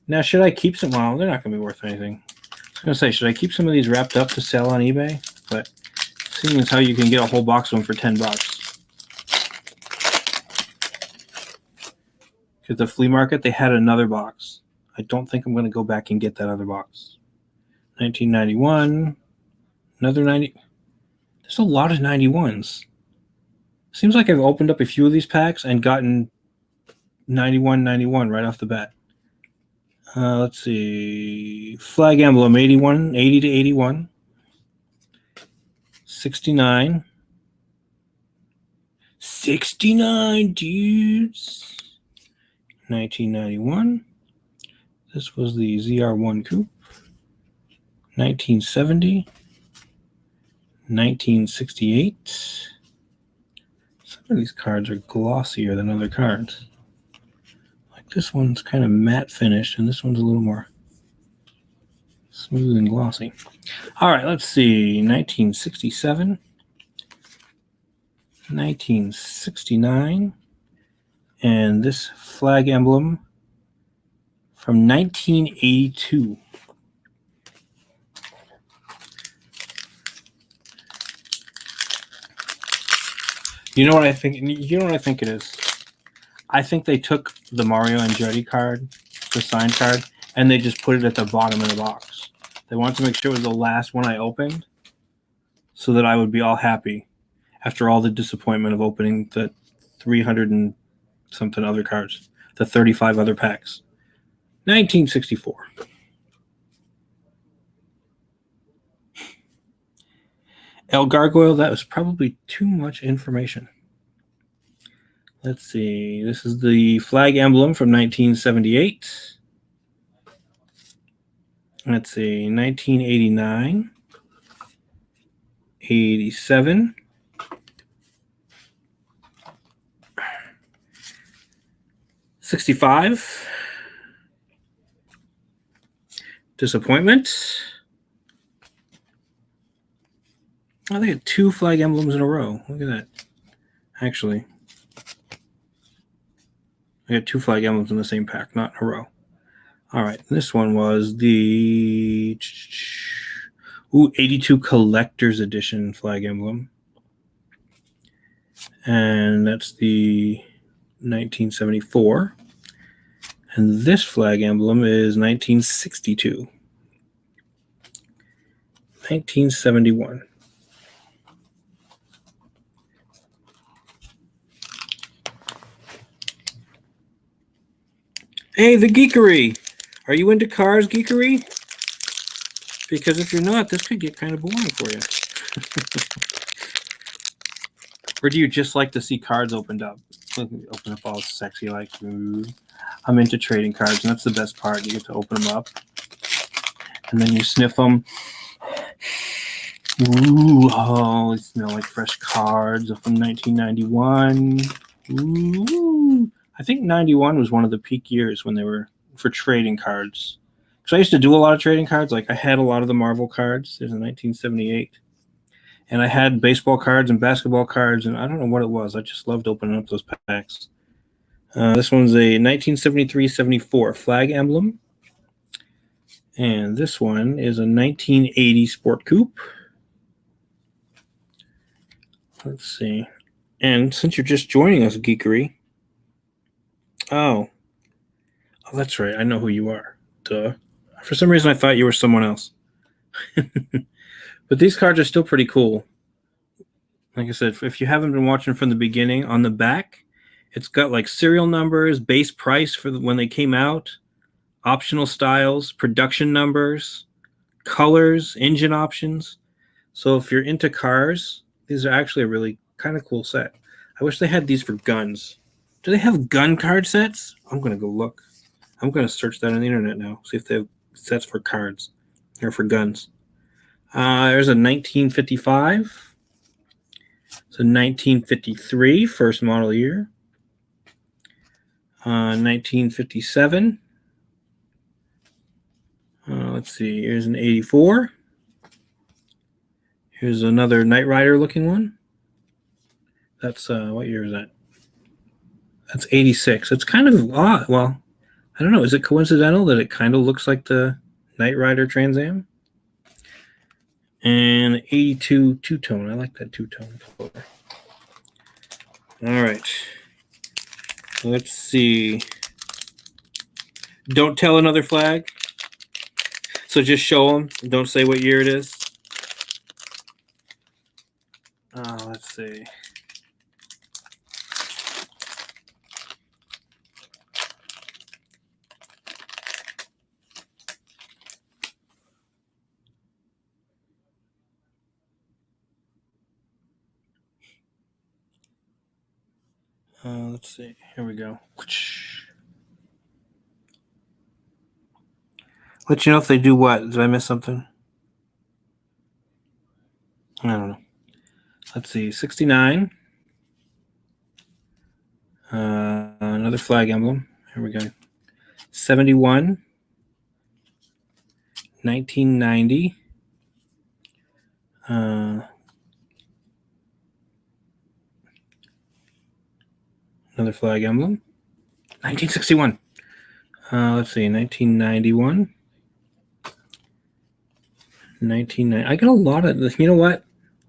Now, should I keep some? Well, they're not going to be worth anything. I was going to say, should I keep some of these wrapped up to sell on eBay? But seeing as how you can get a whole box of them for $10. Because the flea market, they had another box. I don't think I'm going to go back and get that other box. 1991. Another 90. There's a lot of 91s. Seems like I've opened up a few of these packs and gotten 91 right off the bat. Let's see. Flag emblem 81, 80 to 81. 69. 69, dudes. 1991. This was the ZR1 Coupe. 1970. 1968. Some of these cards are glossier than other cards. Like this one's kind of matte finish, and this one's a little more smooth and glossy. All right, let's see. 1967. 1969. And this flag emblem from 1982. You know what I think? You know what I think it is? I think they took the Mario Andretti card, the signed card, and they just put it at the bottom of the box. They wanted to make sure it was the last one I opened so that I would be all happy after all the disappointment of opening the 300 and something other cards, the 35 other packs. 1964. El Gargoyle, that was probably too much information. Let's see. This is the flag emblem from 1978. Let's see. 1989. 87. 65. Disappointment. Oh, they had 2 flag emblems in a row. Look at that. Actually, I got 2 flag emblems in the same pack, not in a row. All right, this one was the 82 Collector's Edition flag emblem. And that's the 1974. And this flag emblem is 1962. 1971. Hey, the Geekery! Are you into cars, Geekery? Because if you're not, this could get kind of boring for you. Or do you just like to see cards opened up? Open up all sexy, like, ooh. I'm into trading cards, and that's the best part. You get to open them up, and then you sniff them. Ooh, oh, they smell like fresh cards from 1991. Ooh. I think 91 was one of the peak years when they were for trading cards. So I used to do a lot of trading cards. Like I had a lot of the Marvel cards. There's a 1978. And I had baseball cards and basketball cards, and I don't know what it was. I just loved opening up those packs. This one's a 1973-74 flag emblem. And this one is a 1980 Sport Coupe. Let's see. And since you're just joining us, Geekery. Oh, that's right. I know who you are. Duh. For some reason, I thought you were someone else. But these cards are still pretty cool. Like I said, if you haven't been watching from the beginning, on the back, it's got like serial numbers, base price for when they came out, optional styles, production numbers, colors, engine options. So if you're into cars, these are actually a really kind of cool set. I wish they had these for guns. Do they have gun card sets? I'm going to go look. I'm going to search that on the internet now, see if they have sets for cards or for guns. There's a 1955. It's a 1953, first model year. 1957. Let's see. Here's an 84. Here's another Knight Rider looking one. That's, what year is that? That's 86. It's kind of odd. Well, I don't know. Is it coincidental that it kind of looks like the Knight Rider Trans Am? And 82 two-tone. I like that two-tone color. All right. Let's see. Don't tell another flag. So just show them. Don't say what year it is. Let's see. Let's see. Here we go. Let you know if they do what? Did I miss something? I don't know. Let's see. 69. Another flag emblem. Here we go. 71. 1990. Another flag emblem. 1961. Let's see. 1991. 1990. I got a lot of this. You know what?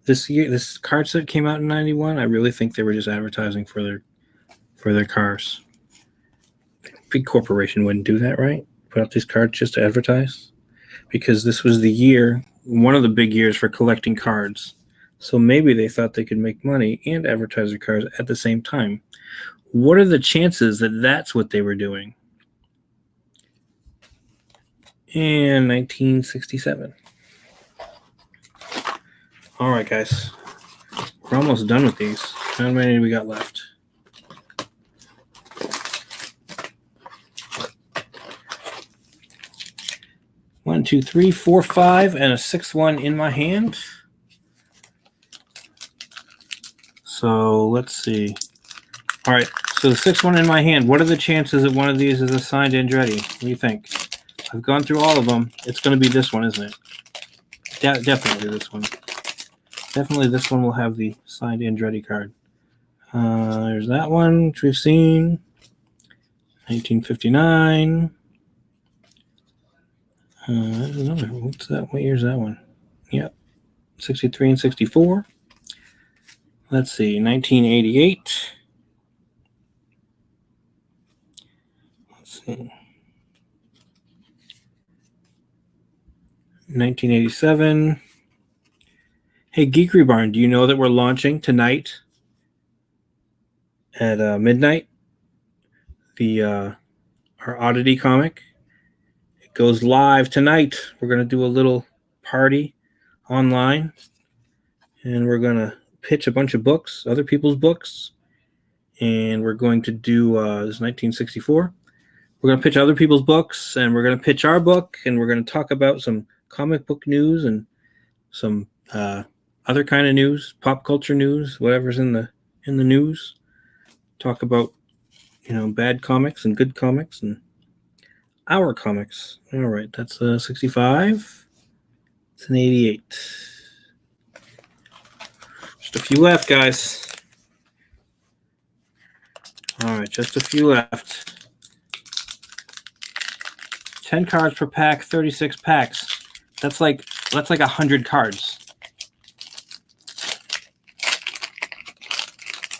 this year, this card set came out in 91. I really think they were just advertising for their cars. Big corporation wouldn't do that, right? Put out these cards just to advertise, because this was the year, one of the big years for collecting cards. So maybe they thought they could make money and advertise their cars at the same time. What are the chances that that's what they were doing? In 1967. All right, guys. We're almost done with these. How many do we got left? One, two, three, four, five, and a sixth one in my hand. So let's see. All right, so the sixth one in my hand. What are the chances that one of these is a signed Andretti? What do you think? I've gone through all of them. It's going to be this one, isn't it? Definitely this one. Definitely this one will have the signed Andretti card. There's that one, which we've seen. 1959. There's another. What's that? What year's that one? Yep. 63 and 64. Let's see. 1988. Let's see. 1987. Hey, Geekery Barn, do you know that we're launching tonight at midnight our Oddity comic? It goes live tonight. We're going to do a little party online, and we're going to pitch a bunch of books, other people's books, and we're going to do this is 1964. We're going to pitch other people's books, and we're going to pitch our book, and we're going to talk about some comic book news and some other kind of news, pop culture news, whatever's in the news. Talk about, bad comics and good comics and our comics. All right, that's 65. It's an 88. Just a few left, guys. All right, just a few left. 10 cards per pack, 36 packs. That's like 100 cards.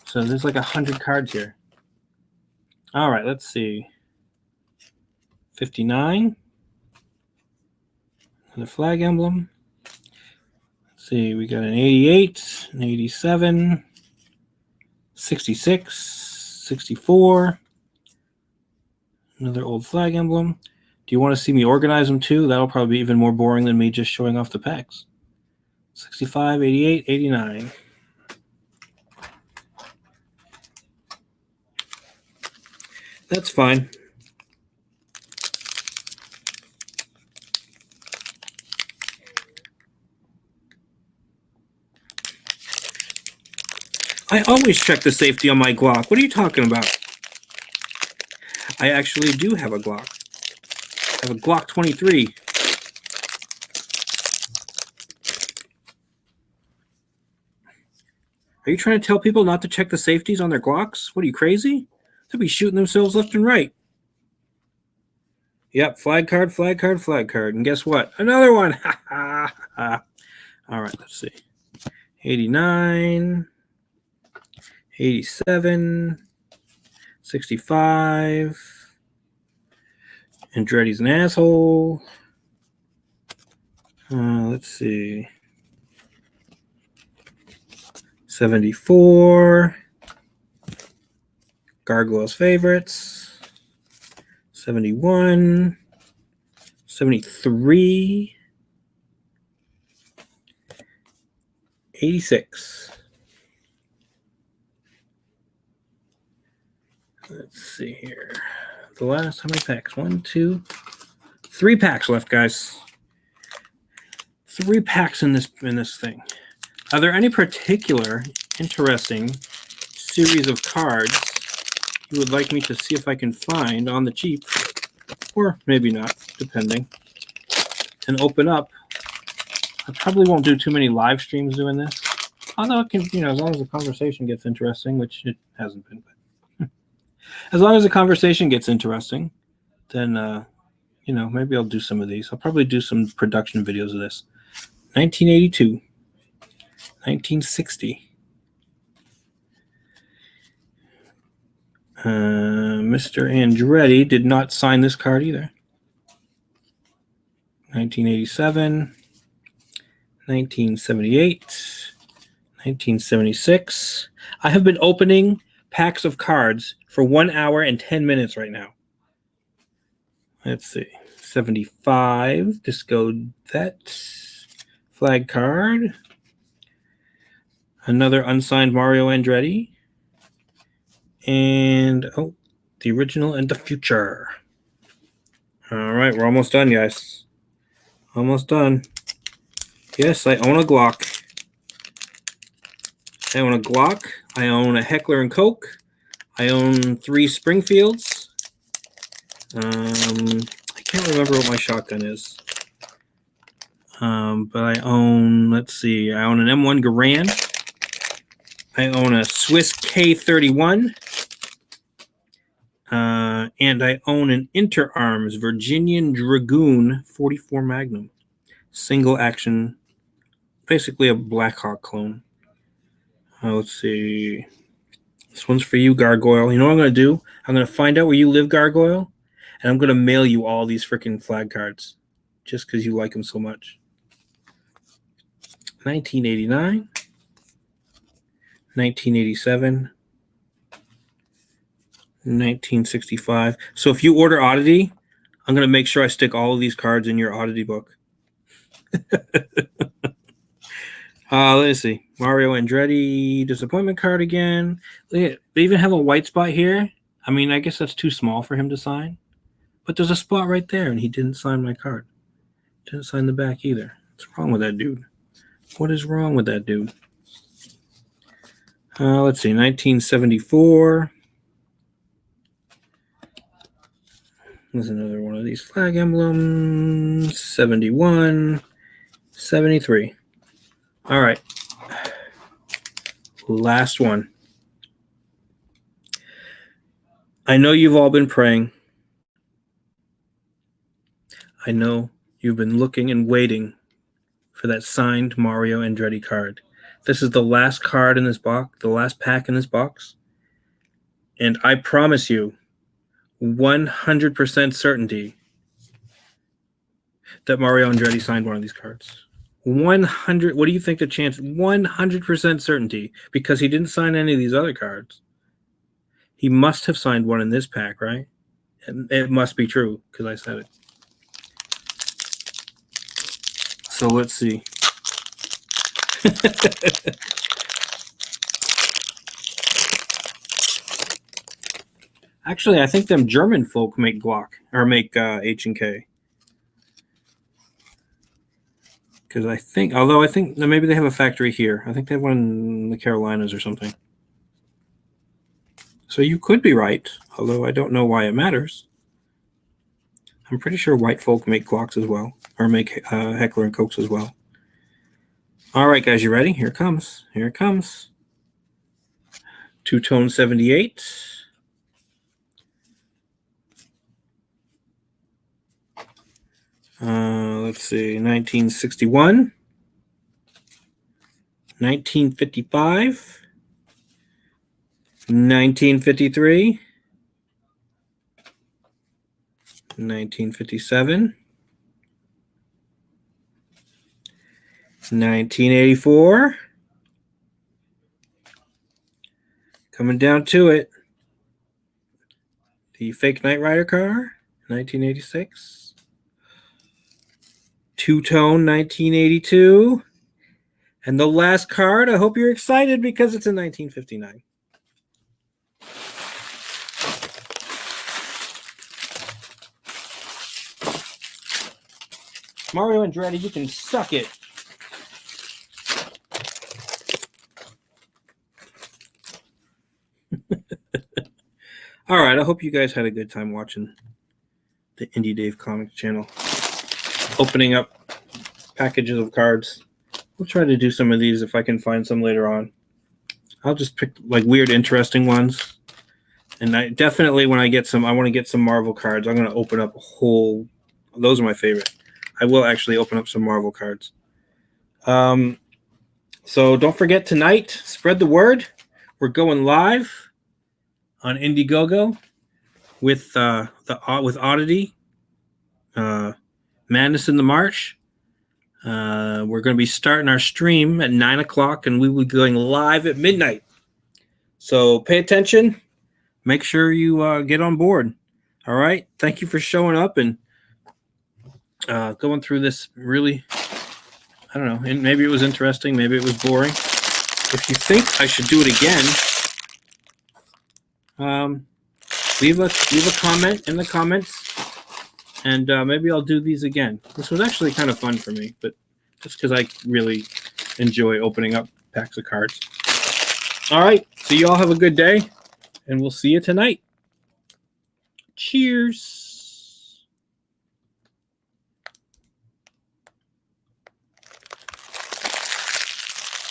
So there's like 100 cards here. All right, let's see. 59. Another flag emblem. Let's see, we got an 88, an 87, 66, 64. Another old flag emblem. Do you want to see me organize them too? That'll probably be even more boring than me just showing off the packs. 65, 88, 89. That's fine. I always check the safety on my Glock. What are you talking about? I actually do have a Glock. I have a Glock 23. Are you trying to tell people not to check the safeties on their Glocks? What are you, crazy? They'll be shooting themselves left and right. Yep, flag card, flag card, flag card. And guess what? Another one. All right, let's see. 89, 87, 65. Andretti's an asshole. Let's see. 74. Gargoyle's favorites. 71. 73. 86. Let's see here. The last, how many packs? 1, 2, 3 packs left, guys. 3 packs in this thing. Are there any particular interesting series of cards you would like me to see if I can find on the cheap, or maybe not, depending, and open up? I probably won't do too many live streams doing this, although it can, as long as the conversation gets interesting, which it hasn't been. But as long as the conversation gets interesting, then maybe I'll do some of these. I'll probably do some production videos of this. 1982. 1960. Mr. Andretti did not sign this card either. 1987, 1978, 1976. I have been opening packs of cards for 1 hour and 10 minutes right now. Let's see. 75, Disco Vet, flag card. Another unsigned Mario Andretti. And, oh, the original and the future. All right, we're almost done, guys. Almost done. Yes, I own a Glock. I own a Glock. I own a Heckler & Koch. I own 3 Springfields. I can't remember what my shotgun is. But I own, let's see, I own an M1 Garand. I own a Swiss K31. And I own an Interarms Virginian Dragoon 44 Magnum. Single action, basically a Blackhawk clone. Let's see. This one's for you, Gargoyle. You know what I'm going to do? I'm going to find out where you live, Gargoyle, and I'm going to mail you all these freaking flag cards just because you like them so much. 1989, 1987, 1965. So if you order Oddity, I'm going to make sure I stick all of these cards in your Oddity book. Let's see. Mario Andretti disappointment card again. They even have a white spot here. I mean, I guess that's too small for him to sign. But there's a spot right there, and he didn't sign my card. Didn't sign the back either. What's wrong with that dude? What is wrong with that dude? Let's see. 1974. There's another one of these flag emblems. 71. 73. All right. Last one. I know you've all been praying. I know you've been looking and waiting for that signed Mario Andretti card. This is the last card in this box, the last pack in this box. And I promise you, 100% certainty that Mario Andretti signed one of these cards. 100. What do you think the chance? 100% certainty, because he didn't sign any of these other cards. He must have signed one in this pack, right? And it must be true because I said it. So let's see. Actually, I think them German folk make Glock or make H&K. Because I think, although I think maybe they have a factory here. I think they have one in the Carolinas or something. So you could be right, although I don't know why it matters. I'm pretty sure white folk make Glocks as well, or make Heckler & Kochs as well. All right, guys, you ready? Here it comes. Here it comes. Two-tone 78. Let's see, 1961, 1955, 1953, 1957, 1984, coming down to it, the fake Knight Rider car, 1986. Two-tone 1982. And the last card, I hope you're excited because it's in 1959. Mario Andretti, you can suck it. All right, I hope you guys had a good time watching the Indie Dave Comics channel. Opening up packages of cards. We'll try to do some of these if I can find some later on. I'll just pick like weird, interesting ones. And I definitely, when I get some, I want to get some Marvel cards. I'm going to open up a whole, those are my favorite. I will actually open up some Marvel cards. So So don't forget tonight, spread the word. We're going live on Indiegogo with Oddity, Madness in the March. We're going to be starting our stream at 9 o'clock, and we will be going live at midnight. So pay attention. Make sure you get on board. All right. Thank you for showing up and going through this really, I don't know, and maybe it was interesting, maybe it was boring. If you think I should do it again, leave a comment in the comments, and maybe I'll do these again. This was actually kind of fun for me, but just because I really enjoy opening up packs of cards. All right, so you all have a good day, and we'll see you tonight. Cheers.